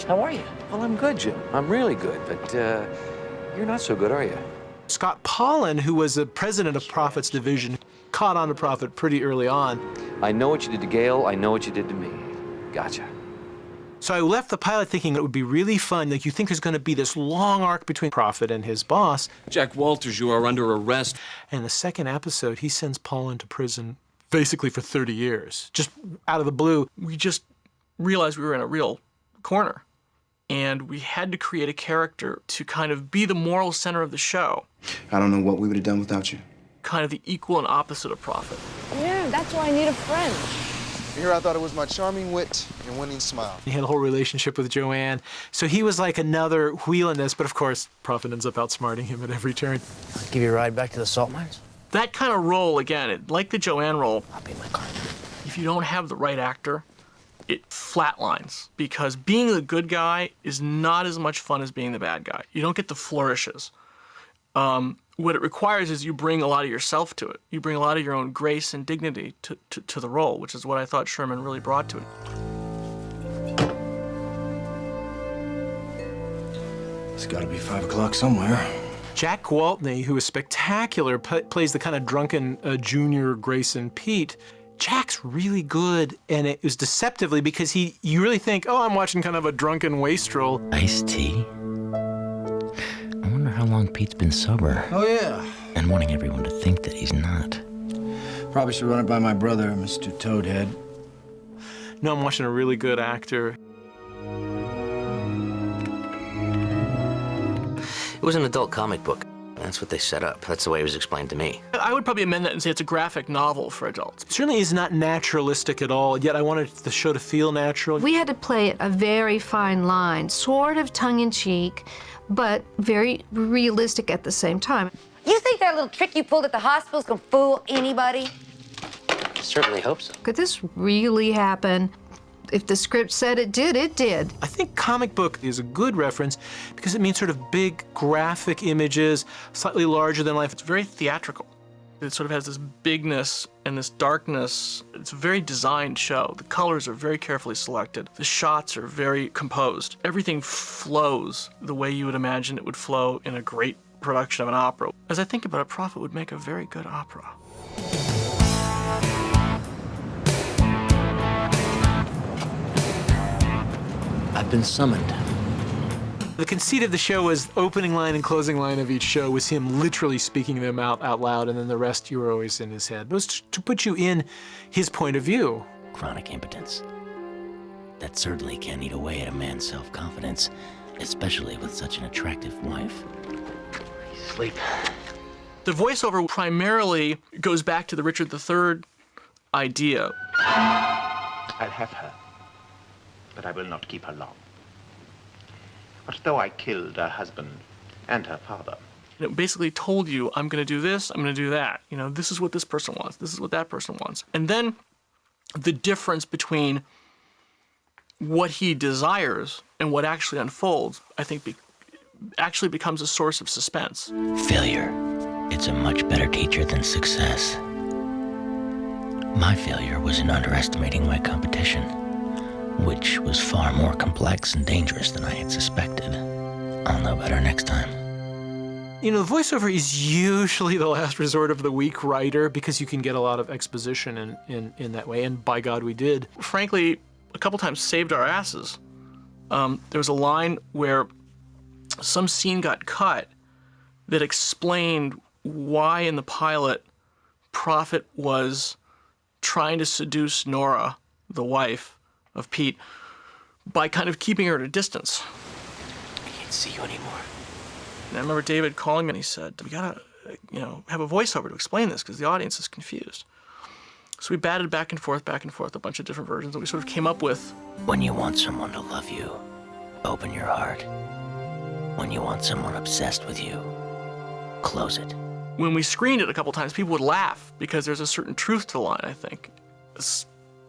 how are you? Well, I'm good, Jim. I'm really good, but you're not so good, are you? Scott Pollan, who was the president of Prophet's division, caught on to Prophet pretty early on. I know what you did to Gail. I know what you did to me. Gotcha. So I left the pilot thinking it would be really fun. Like, you think there's going to be this long arc between Prophet and his boss. Jack Walters, you are under arrest. And the second episode, he sends Pollan to prison basically for 30 years. Just out of the blue. We just realized we were in a real corner. And we had to create a character to kind of be the moral center of the show. I don't know what we would have done without you. Kind of the equal and opposite of Prophet. Yeah, that's why I need a friend. Here I thought it was my charming wit and winning smile. He had a whole relationship with Joanne. So he was like another wheel in this, but of course, Prophet ends up outsmarting him at every turn. Give you a ride back to the salt mines? That kind of role, again, like the Joanne role, I'll be in my car. If you don't have the right actor, it flatlines. Because being the good guy is not as much fun as being the bad guy. You don't get the flourishes. What it requires is you bring a lot of yourself to it. You bring a lot of your own grace and dignity to the role, which is what I thought Sherman really brought to it. It's got to be 5 o'clock somewhere. Jack Gwaltney, who is spectacular, plays the kind of drunken junior Grayson Pete. Jack's really good, and it was deceptively because you really think, oh, I'm watching kind of a drunken wastrel. Iced tea? I wonder how long Pete's been sober. Oh, yeah. And wanting everyone to think that he's not. Probably should run it by my brother, Mr. Toadhead. No, I'm watching a really good actor. It was an adult comic book. That's what they set up. That's the way it was explained to me. I would probably amend that and say it's a graphic novel for adults. It certainly is not naturalistic at all, yet I wanted the show to feel natural. We had to play it a very fine line, sort of tongue-in-cheek, but very realistic at the same time. You think that little trick you pulled at the hospital's gonna fool anybody? I certainly hope so. Could this really happen? If the script said it did, it did. I think comic book is a good reference because it means sort of big graphic images, slightly larger than life. It's very theatrical. It sort of has this bigness and this darkness. It's a very designed show. The colors are very carefully selected. The shots are very composed. Everything flows the way you would imagine it would flow in a great production of an opera. As I think about it, Prophet would make a very good opera. I've been summoned. The conceit of the show was opening line and closing line of each show was him literally speaking them out loud, and then the rest you were always in his head. It was to put you in his point of view. Chronic impotence. That certainly can eat away at a man's self-confidence, especially with such an attractive wife. Sleep. The voiceover primarily goes back to the Richard III idea. I'll have her, but I will not keep her long. What though I killed her husband and her father? It basically told you, I'm going to do this, I'm going to do that. You know, this is what this person wants, this is what that person wants. And then the difference between what he desires and what actually unfolds, I think, actually becomes a source of suspense. Failure. It's a much better teacher than success. My failure was in underestimating my competition, which was far more complex and dangerous than I had suspected. I'll know better next time. You know, the voiceover is usually the last resort of the weak writer because you can get a lot of exposition in that way, and by God we did. Frankly, a couple times saved our asses. There was a line where some scene got cut that explained why in the pilot Prophet was trying to seduce Nora, the wife of Pete, by kind of keeping her at a distance. I can't see you anymore. And I remember David calling me and he said, we gotta, have a voiceover to explain this because the audience is confused. So we batted back and forth, a bunch of different versions, and we sort of came up with... When you want someone to love you, open your heart. When you want someone obsessed with you, close it. When we screened it a couple times, people would laugh because there's a certain truth to the line, I think.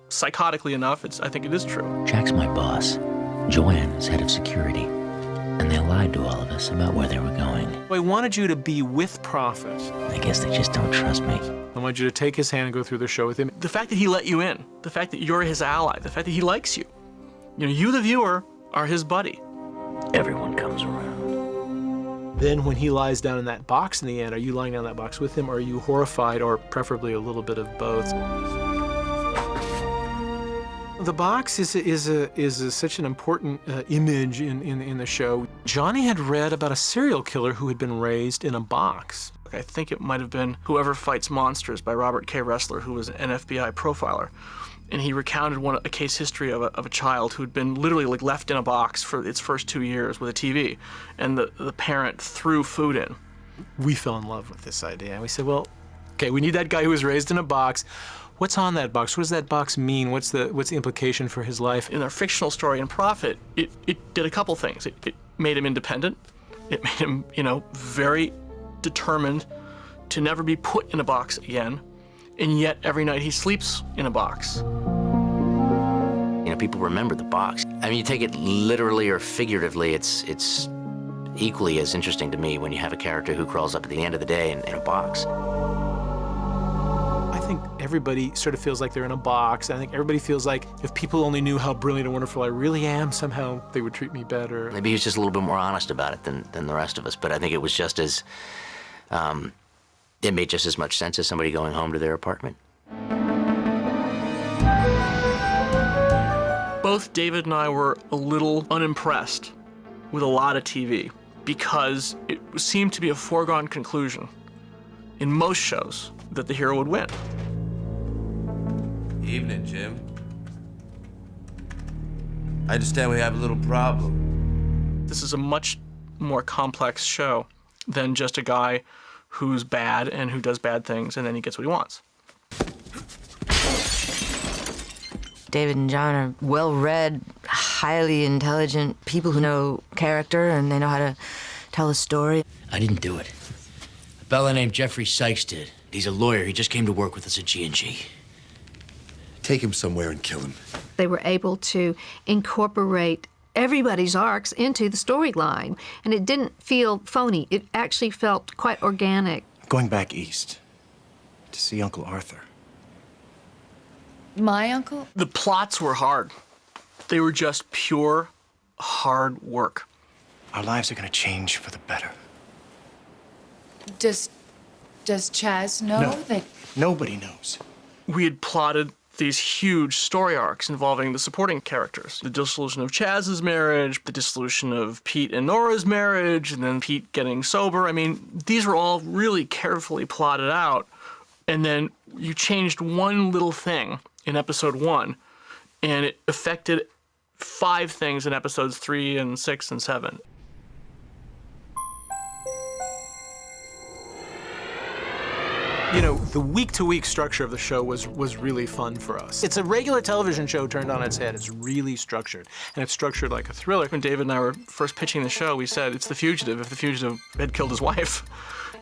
Psychotically enough, I think it is true. Jack's my boss. Joanne is head of security. And they lied to all of us about where they were going. I wanted you to be with Prophet. I guess they just don't trust me. I wanted you to take his hand and go through the show with him. The fact that he let you in, the fact that you're his ally, the fact that he likes you. You, the viewer, are his buddy. Everyone comes around. Then when he lies down in that box in the end, are you lying down in that box with him, or are you horrified, or preferably a little bit of both? The box is such an important image in the show. Johnny had read about a serial killer who had been raised in a box. I think it might have been Whoever Fights Monsters by Robert K. Ressler, who was an FBI profiler. And he recounted a case history of a child who'd been literally left in a box for its first 2 years with a TV, and the parent threw food in. We fell in love with this idea, and we said, well, okay, we need that guy who was raised in a box. What's on that box? What does that box mean? What's the implication for his life? In our fictional story in Prophet, it did a couple things. It made him independent. It made him, very determined to never be put in a box again. And yet every night he sleeps in a box. People remember the box. I mean, you take it literally or figuratively, it's equally as interesting to me when you have a character who crawls up at the end of the day in a box. I think everybody sort of feels like they're in a box. I think everybody feels like if people only knew how brilliant and wonderful I really am, somehow they would treat me better. Maybe he was just a little bit more honest about it than the rest of us, but I think it was just as, it made just as much sense as somebody going home to their apartment. Both David and I were a little unimpressed with a lot of TV because it seemed to be a foregone conclusion in most shows that the hero would win. Evening, Jim. I understand we have a little problem. This is a much more complex show than just a guy who's bad and who does bad things and then he gets what he wants. David and John are well-read, highly intelligent people who know character and they know how to tell a story. I didn't do it. A fella named Jeffrey Sykes did. He's a lawyer. He just came to work with us at G&G. Take him somewhere and kill him. They were able to incorporate everybody's arcs into the storyline, and it didn't feel phony. It actually felt quite organic. Going back east to see Uncle Arthur. My uncle? The plots were hard. They were just pure, hard work. Our lives are going to change for the better. Does Chaz know No. that? Nobody knows. We had plotted these huge story arcs involving the supporting characters. The dissolution of Chaz's marriage, the dissolution of Pete and Nora's marriage, and then Pete getting sober. I mean, these were all really carefully plotted out. And then you changed one little thing in episode 1, and it affected 5 things in episodes 3 and 6 and 7. You know, the week-to-week structure of the show was really fun for us. It's a regular television show turned on its head. It's really structured, and it's structured like a thriller. When David and I were first pitching the show, we said it's The Fugitive if the fugitive had killed his wife.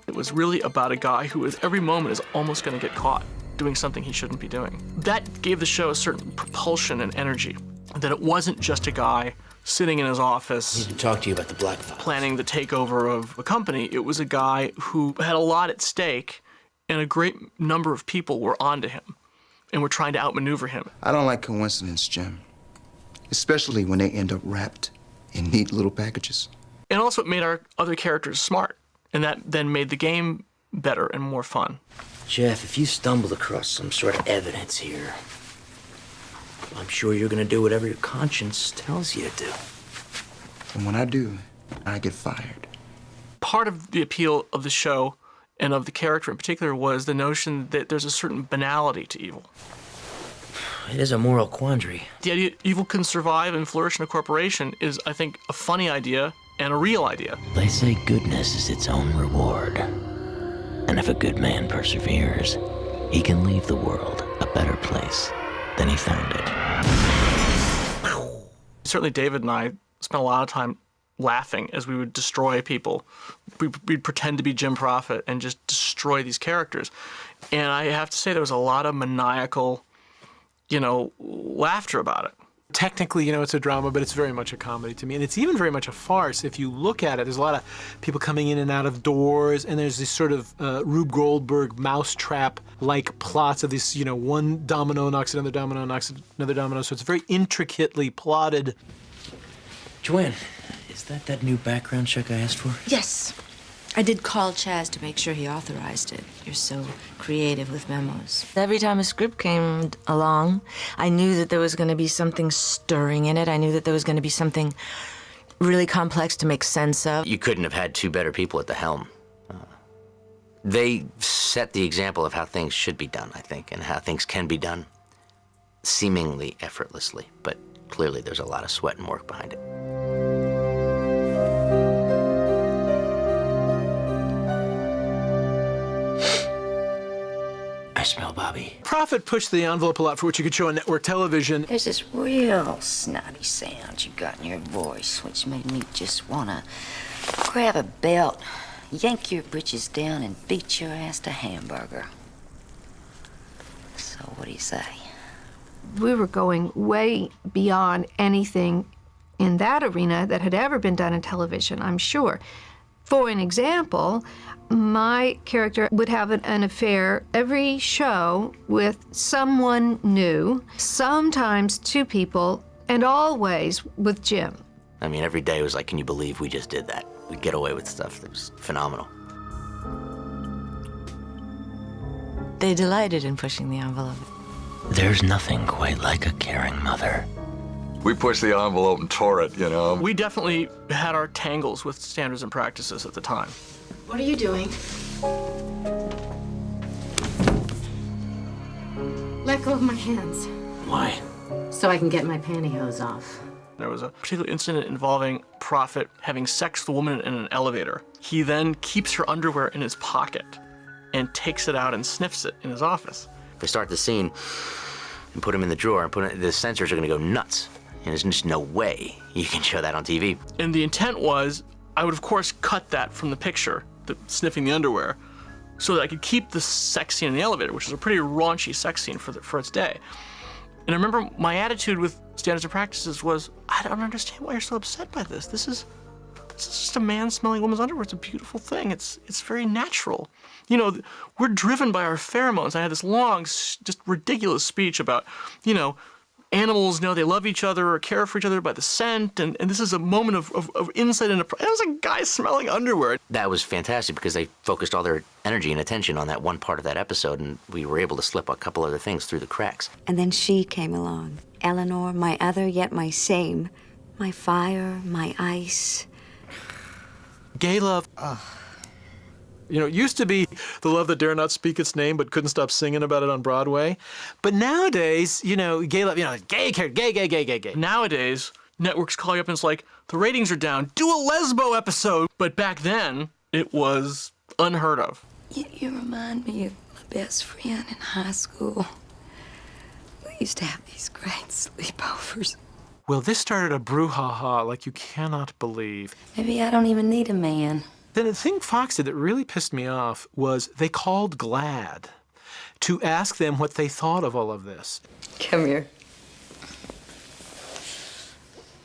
It was really about a guy who at every moment is almost going to get caught doing something he shouldn't be doing. That gave the show a certain propulsion and energy, that it wasn't just a guy sitting in his office. I need to talk to you about the Black File. Planning the takeover of a company. It was a guy who had a lot at stake, and a great number of people were onto him and were trying to outmaneuver him. I don't like coincidence, Jim. Especially when they end up wrapped in neat little packages. And also it made our other characters smart, and that then made the game better and more fun. Jeff, if you stumbled across some sort of evidence here, I'm sure you're gonna do whatever your conscience tells you to do. And when I do, I get fired. Part of the appeal of the show and of the character in particular was the notion that there's a certain banality to evil. It is a moral quandary. The idea evil can survive and flourish in a corporation is, I think, a funny idea and a real idea. They say goodness is its own reward. And if a good man perseveres, he can leave the world a better place than he found it. Certainly David and I spent a lot of time laughing as we would destroy people. We'd pretend to be Jim Prophet and just destroy these characters. And I have to say there was a lot of maniacal, laughter about it. Technically, it's a drama, but it's very much a comedy to me. And it's even very much a farce. If you look at it, there's a lot of people coming in and out of doors, and there's this sort of Rube Goldberg mousetrap-like plots of this, one domino knocks another domino, knocks another domino. So it's very intricately plotted. Joanne, is that new background check I asked for? Yes. I did call Chaz to make sure he authorized it. You're so creative with memos. Every time a script came along, I knew that there was going to be something stirring in it. I knew that there was going to be something really complex to make sense of. You couldn't have had 2 better people at the helm. They set the example of how things should be done, I think, and how things can be done seemingly effortlessly. But clearly there's a lot of sweat and work behind it. I smell Bobby. Prophet pushed the envelope a lot for what you could show on network television. There's this real snotty sound you got in your voice, which made me just want to grab a belt, yank your britches down, and beat your ass to hamburger. So what do you say? We were going way beyond anything in that arena that had ever been done in television, I'm sure. For an example, my character would have an affair every show with someone new, sometimes 2 people, and always with Jim. I mean, every day was like, can you believe we just did that? We'd get away with stuff that was phenomenal. They delighted in pushing the envelope. There's nothing quite like a caring mother. We pushed the envelope and tore it, We definitely had our tangles with standards and practices at the time. What are you doing? Let go of my hands. Why? So I can get my pantyhose off. There was a particular incident involving Prophet having sex with a woman in an elevator. He then keeps her underwear in his pocket and takes it out and sniffs it in his office. If they start the scene and put him in the drawer and the censors are going to go nuts. And there's just no way you can show that on TV. And the intent was, I would of course cut that from the picture, the sniffing the underwear, so that I could keep the sex scene in the elevator, which is a pretty raunchy sex scene for its day. And I remember my attitude with standards and practices was, I don't understand why you're so upset by this. This is just a man smelling a woman's underwear. It's a beautiful thing. It's very natural. We're driven by our pheromones. I had this long, just ridiculous speech about, animals know they love each other or care for each other by the scent, and this is a moment of insight into. It was a guy smelling underwear. That was fantastic because they focused all their energy and attention on that one part of that episode, and we were able to slip a couple other things through the cracks. And then she came along. Eleanor, my other yet my same. My fire, my ice. Gay love. You know, it used to be the love that dare not speak its name but couldn't stop singing about it on Broadway. But nowadays, you know, gay love, you know, gay. Nowadays, networks call you up and it's like, the ratings are down, do a lesbo episode. But back then, it was unheard of. You remind me of my best friend in high school. We used to have these great sleepovers. Well, this started a brouhaha like you cannot believe. Maybe I don't even need a man. Then the thing Fox did that really pissed me off was they called GLAAD to ask them what they thought of all of this. Come here.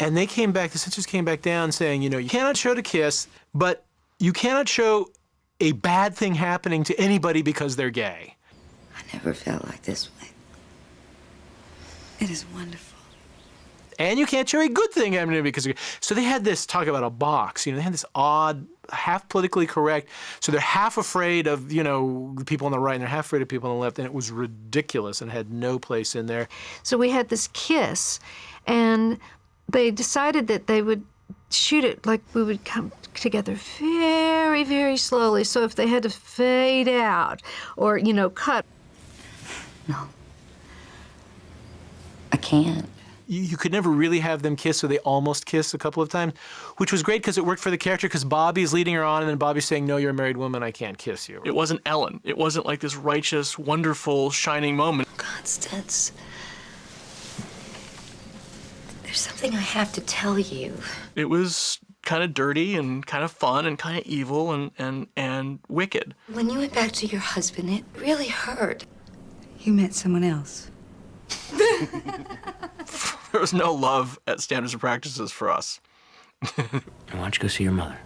And they came back, the censors came back down saying, you know, you cannot show to kiss, but you cannot show a bad thing happening to anybody because they're gay. I never felt like this way. It is wonderful. And you can't show a good thing happening because you're gay. So they had this talk about a box, you know, they had this odd, half politically correct, so they're half afraid of, you know, the people on the right and they're half afraid of people on the left, and it was ridiculous and had no place in there. So we had this kiss, and they decided that they would shoot it like we would come together very, very slowly. So if they had to fade out or, you know, cut. No. I can't. You could never really have them kiss, so they almost kiss a couple of times, which was great because it worked for the character because Bobby's leading her on and then Bobby's saying, no, you're a married woman, I can't kiss you. It wasn't Ellen. It wasn't like this righteous, wonderful, shining moment. Constance, there's something I have to tell you. It was kind of dirty and kind of fun and kind of evil and wicked. When you went back to your husband, it really hurt. You met someone else. There was no love at Standards and Practices for us. Why don't you go see your mother?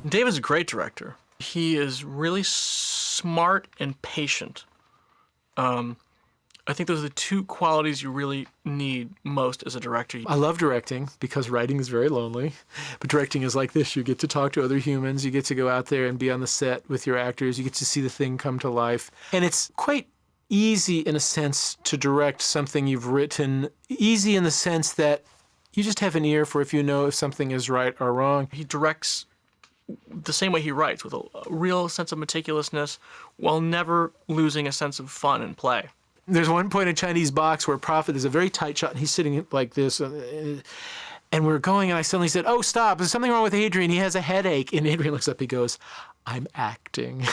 David's a great director. He is really smart and patient. I think those are the two qualities you really need most as a director. I love directing because writing is very lonely, but directing is like this. You get to talk to other humans, you get to go out there and be on the set with your actors, you get to see the thing come to life. And it's quite easy in a sense to direct something you've written, easy in the sense that you just have an ear for if you know if something is right or wrong. He directs the same way he writes, with a real sense of meticulousness while never losing a sense of fun and play. There's one point in Chinese Box where Prophet is a very tight shot and he's sitting like this and we're going and I suddenly said, oh, stop, there's something wrong with Adrian, he has a headache. And Adrian looks up, he goes, I'm acting.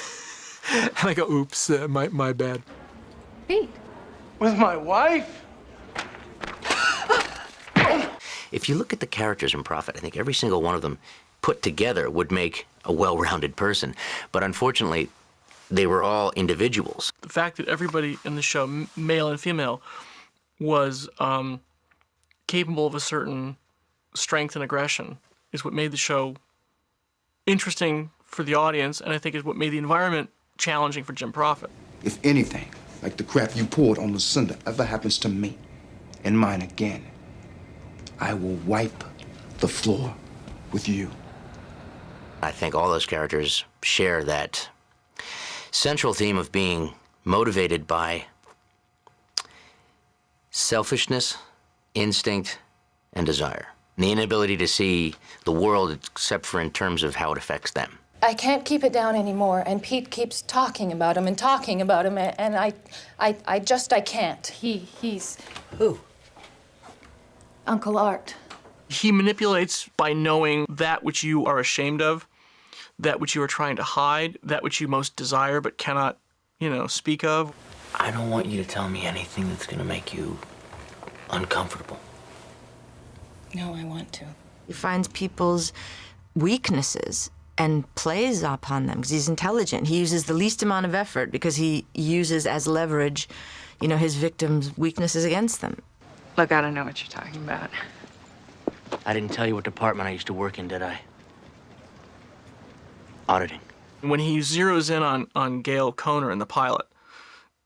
And I go, oops, my bad. Pete. With my wife? If you look at the characters in Prophet, I think every single one of them put together would make a well-rounded person. But unfortunately, they were all individuals. The fact that everybody in the show, male and female, was capable of a certain strength and aggression is what made the show interesting for the audience, and I think is what made the environment challenging for Jim Prophet. If anything, like the crap you poured on Lucinda ever happens to me and mine again, I will wipe the floor with you. I think all those characters share that central theme of being motivated by selfishness, instinct, and desire. And the inability to see the world except for in terms of how it affects them. I can't keep it down anymore, and Pete keeps talking about him, and I can't. He's... Who? Uncle Art. He manipulates by knowing that which you are ashamed of, that which you are trying to hide, that which you most desire but cannot, speak of. I don't want you to tell me anything that's going to make you uncomfortable. No, I want to. He finds people's weaknesses and plays upon them because he's intelligent. He uses the least amount of effort because he uses as leverage, his victims' weaknesses against them. Look, I don't know what you're talking about. I didn't tell you what department I used to work in, did I? Auditing. When he zeroes in on Gail Kohner in the pilot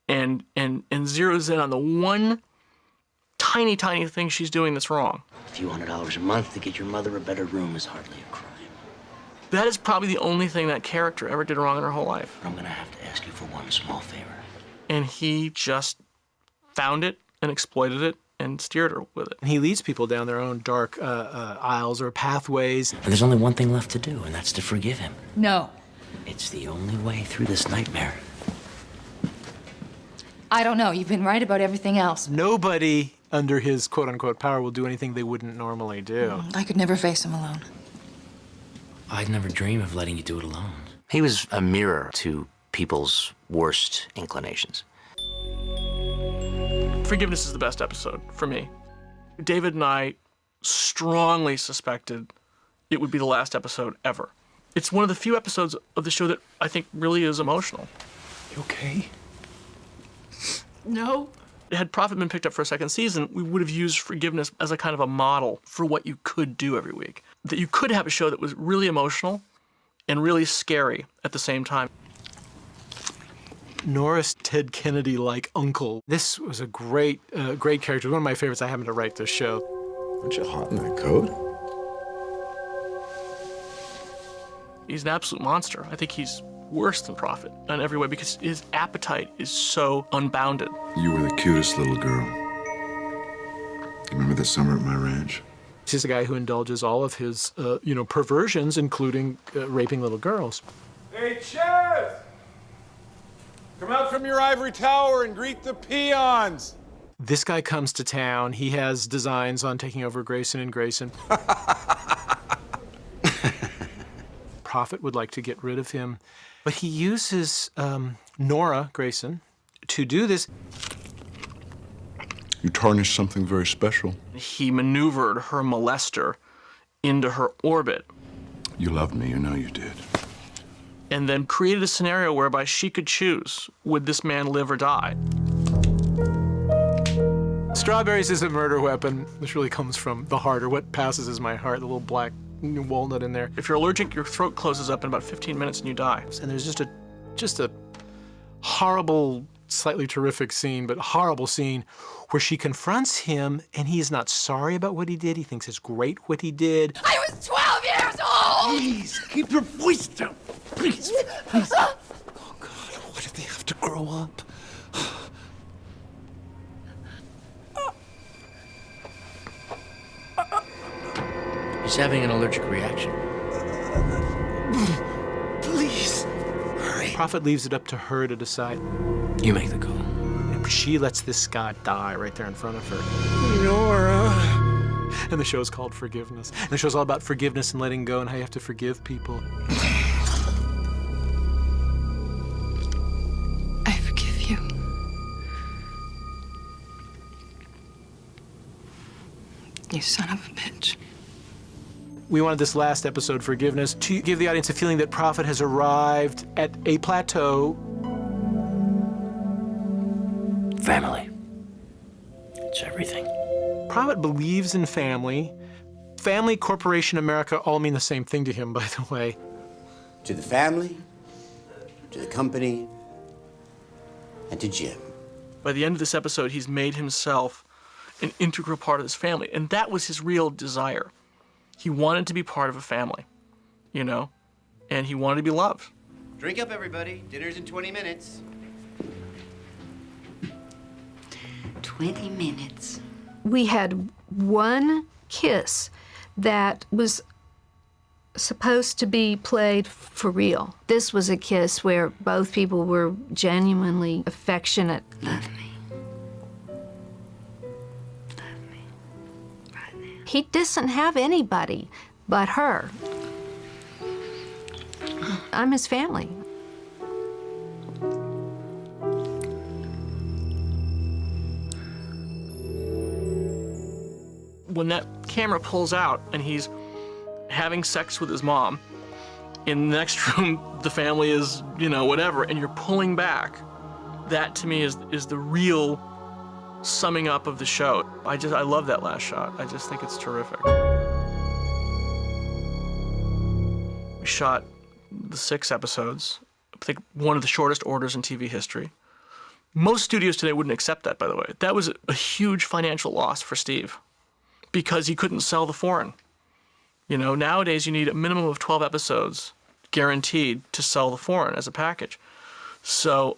and zeroes in on the one tiny, tiny thing she's doing that's wrong. A few $100 a month to get your mother a better room is hardly a crime. That is probably the only thing that character ever did wrong in her whole life. But I'm gonna have to ask you for one small favor. And he just found it and exploited it and steered her with it. He leads people down their own dark aisles or pathways. And there's only one thing left to do, and that's to forgive him. No. It's the only way through this nightmare. I don't know. You've been right about everything else. Nobody under his quote-unquote power will do anything they wouldn't normally do. I could never face him alone. I'd never dream of letting you do it alone. He was a mirror to people's worst inclinations. Forgiveness is the best episode for me. David and I strongly suspected it would be the last episode ever. It's one of the few episodes of the show that I think really is emotional. You okay? No. Had Prophet been picked up for a second season, we would have used Forgiveness as a kind of a model for what you could do every week. That you could have a show that was really emotional and really scary at the same time. Norris Ted Kennedy-like uncle. This was a great character. One of my favorites. I happened to write this show. Aren't you hot in that coat? He's an absolute monster. I think he's worse than Prophet in every way because his appetite is so unbounded. You were the cutest little girl. Remember the summer at my ranch? He's a guy who indulges all of his, perversions, including raping little girls. Hey, Chaz! Come out from your ivory tower and greet the peons! This guy comes to town. He has designs on taking over Grayson and Grayson. Prophet would like to get rid of him, but he uses Nora Grayson to do this. You tarnished something very special. He maneuvered her molester into her orbit. You loved me, you know you did. And then created a scenario whereby she could choose, would this man live or die? Strawberries is a murder weapon. This really comes from the heart, or what passes as my heart, the little black walnut in there. If you're allergic, your throat closes up in about 15 minutes and you die. And there's just a horrible, slightly terrific scene, but horrible scene, where she confronts him and he is not sorry about what he did. He thinks it's great what he did. I was 12 years old! Please, keep your voice down. Please, please. Oh, God, why did they have to grow up? He's having an allergic reaction. Please, hurry. Prophet leaves it up to her to decide. You make the call. And she lets this Scott die right there in front of her. Nora. And the show's called Forgiveness. And the show's all about forgiveness and letting go and how you have to forgive people. I forgive you. You son of a bitch. We wanted this last episode, Forgiveness, to give the audience a feeling that Prophet has arrived at a plateau. Family. It's everything. Prophet believes in family. Family, corporation, America all mean the same thing to him, by the way. To the family, to the company, and to Jim. By the end of this episode, he's made himself an integral part of this family. And that was his real desire. He wanted to be part of a family, and he wanted to be loved. Drink up, everybody. Dinner's in 20 minutes. 20 minutes. We had one kiss that was supposed to be played for real. This was a kiss where both people were genuinely affectionate. Love me. He doesn't have anybody but her. I'm his family. When that camera pulls out and he's having sex with his mom, in the next room, the family is, whatever, and you're pulling back, that to me is the real summing up of the show. I love that last shot. I just think it's terrific. We shot the 6 episodes. I think one of the shortest orders in TV history. Most studios today wouldn't accept that, by the way. That was a huge financial loss for Steve because he couldn't sell the foreign. You know, nowadays you need a minimum of 12 episodes guaranteed to sell the foreign as a package. So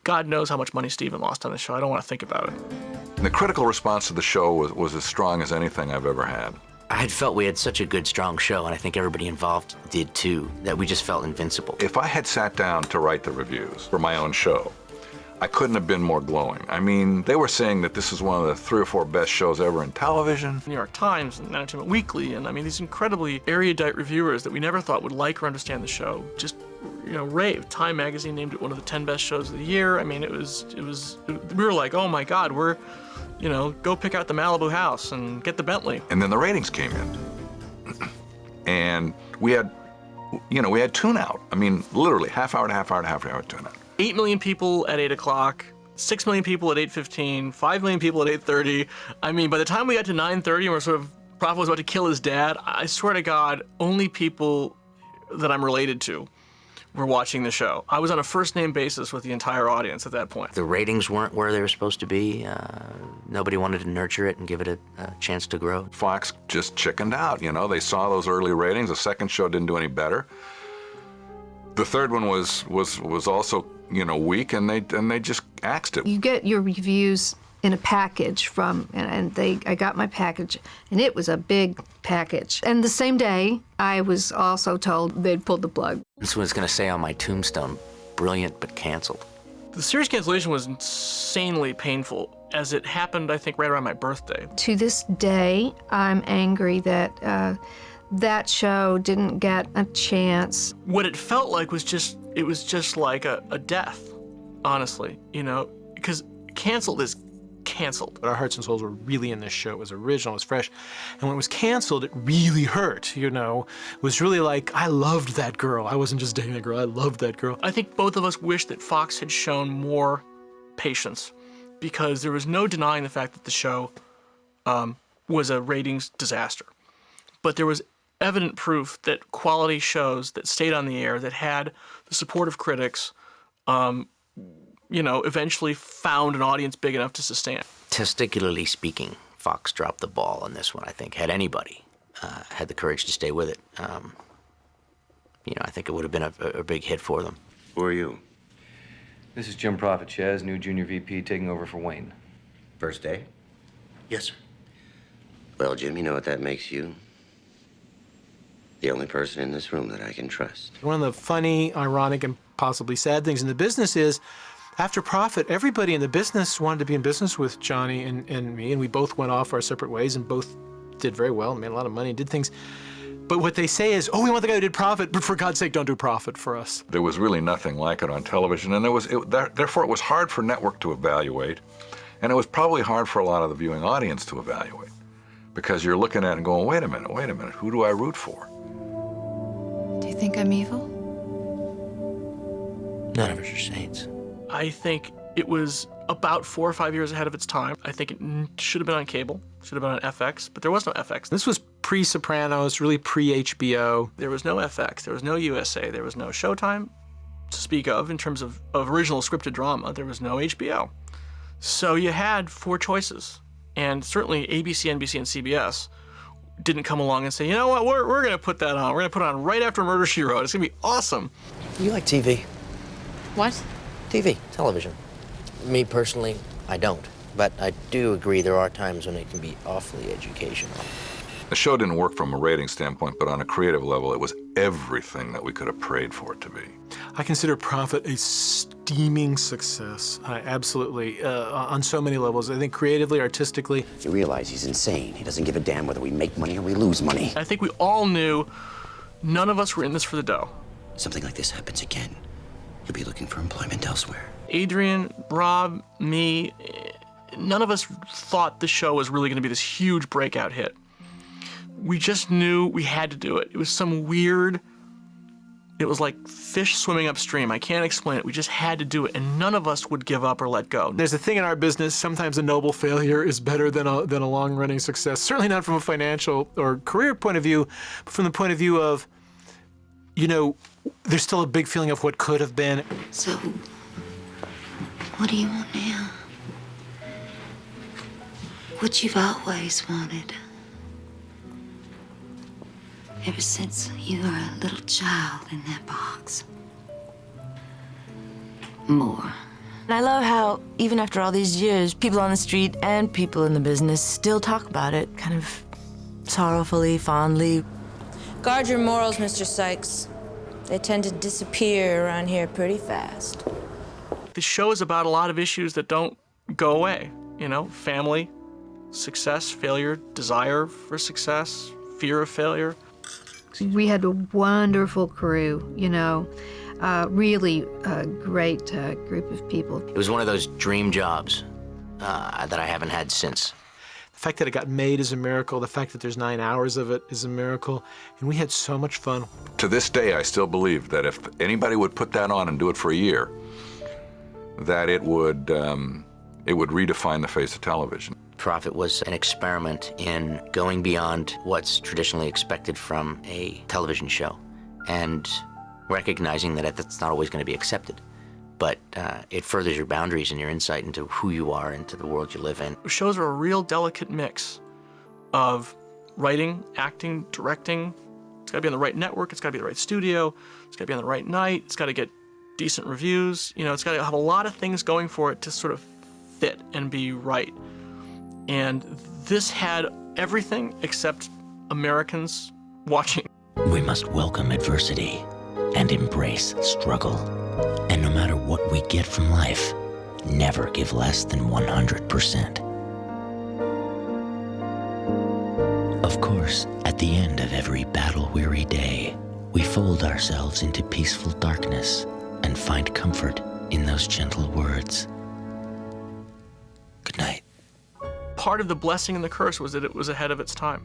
God knows how much money Steven lost on this show. I don't want to think about it. The critical response to the show was as strong as anything I've ever had. I had felt we had such a good, strong show, and I think everybody involved did too, that we just felt invincible. If I had sat down to write the reviews for my own show, I couldn't have been more glowing. I mean, they were saying that this is one of the 3 or 4 best shows ever in television. New York Times and Entertainment Weekly, and I mean, these incredibly erudite reviewers that we never thought would like or understand the show just, you know, raved. Time magazine named it one of the 10 best shows of the year. I mean, we were like, oh my God, we're, you know, go pick out the Malibu house and get the Bentley. And then the ratings came in. And we had tune out. I mean, literally half hour to half hour to half hour tune out. 8 million people at 8 o'clock, 6 million people at 8:15, 5 million people at 8:30. I mean, by the time we got to 9:30 and we're sort of, Prophet was about to kill his dad, I swear to God, only people that I'm related to were watching the show. I was on a first-name basis with the entire audience at that point. The ratings weren't where they were supposed to be. Nobody wanted to nurture it and give it a chance to grow. Fox just chickened out, you know. They saw those early ratings. The second show didn't do any better. The third one was also, you know, weak, and they just axed it. You get your reviews in a package I got my package, and it was a big package. And the same day, I was also told they'd pulled the plug. This is what it's going to say on my tombstone: brilliant but canceled. The series cancellation was insanely painful, as it happened, I think, right around my birthday. To this day, I'm angry that that show didn't get a chance. What it felt like was just like a death, honestly, you know, because canceled is canceled. But our hearts and souls were really in this show. It was original, it was fresh. And when it was canceled, it really hurt, you know. It was really like, I loved that girl. I wasn't just dating that girl, I loved that girl. I think both of us wish that Fox had shown more patience, because there was no denying the fact that the show was a ratings disaster. But there was evident proof that quality shows that stayed on the air, that had the support of critics, you know, eventually found an audience big enough to sustain it. Testicularly speaking, Fox dropped the ball on this one, I think. Had anybody had the courage to stay with it, you know, I think it would have been a big hit for them. Who are you? This is Jim Prophet, Chaz, new junior VP, taking over for Wayne. First day? Yes, sir. Well, Jim, you know what that makes you? The only person in this room that I can trust. One of the funny, ironic, and possibly sad things in the business is, after Prophet, everybody in the business wanted to be in business with Johnny and me, and we both went off our separate ways and both did very well, made a lot of money, did things. But what they say is, oh, we want the guy who did Prophet, but for God's sake, don't do Prophet for us. There was really nothing like it on television, and therefore it was hard for network to evaluate, and it was probably hard for a lot of the viewing audience to evaluate, because you're looking at it and going, wait a minute, who do I root for? Do you think I'm evil? None of us are saints. I think it was about 4 or 5 years ahead of its time. I think it should have been on cable, should have been on FX, but there was no FX. This was pre-Sopranos, really pre-HBO. There was no FX, there was no USA, there was no Showtime to speak of in terms of original scripted drama. There was no HBO. So you had 4 choices, and certainly ABC, NBC, and CBS didn't come along and say, you know what, we're going to put that on. We're going to put it on right after Murder, She Wrote. It's going to be awesome. You like TV? What? TV, television. Me personally, I don't. But I do agree there are times when it can be awfully educational. The show didn't work from a rating standpoint, but on a creative level, it was everything that we could have prayed for it to be. I consider Prophet a steaming success. I absolutely, on so many levels. I think creatively, artistically. You realize he's insane. He doesn't give a damn whether we make money or we lose money. I think we all knew none of us were in this for the dough. Something like this happens again, you'll be looking for employment elsewhere. Adrian, Rob, me, none of us thought the show was really going to be this huge breakout hit. We just knew we had to do it. It was some weird, it was like fish swimming upstream. I can't explain it. We just had to do it, and none of us would give up or let go. There's a thing in our business, sometimes a noble failure is better than a long-running success. Certainly not from a financial or career point of view, but from the point of view of, you know, there's still a big feeling of what could have been. So, What do you want now? What you've always wanted. Ever since you were a little child in that box. More. And I love how, even after all these years, people on the street and people in the business still talk about it, kind of sorrowfully, fondly. Guard your morals, Mr. Sykes. They tend to disappear around here pretty fast. The show is about a lot of issues that don't go away. You know, family, success, failure, desire for success, fear of failure. We had a wonderful crew, you know, really a great group of people. It was one of those dream jobs that I haven't had since. The fact that it got made is a miracle. The fact that there's 9 hours of it is a miracle. And we had so much fun. To this day, I still believe that if anybody would put that on and do it for a year, that it would redefine the face of television. Prophet was an experiment in going beyond what's traditionally expected from a television show and recognizing that that's not always going to be accepted. But it furthers your boundaries and your insight into who you are and to the world you live in. Shows are a real delicate mix of writing, acting, directing. It's got to be on the right network. It's got to be the right studio. It's got to be on the right night. It's got to get decent reviews. You know, it's got to have a lot of things going for it to sort of fit and be right. And this had everything except Americans watching. We must welcome adversity and embrace struggle. And no matter what we get from life, never give less than 100%. Of course, at the end of every battle-weary day, we fold ourselves into peaceful darkness and find comfort in those gentle words. Good night. Part of the blessing and the curse was that it was ahead of its time.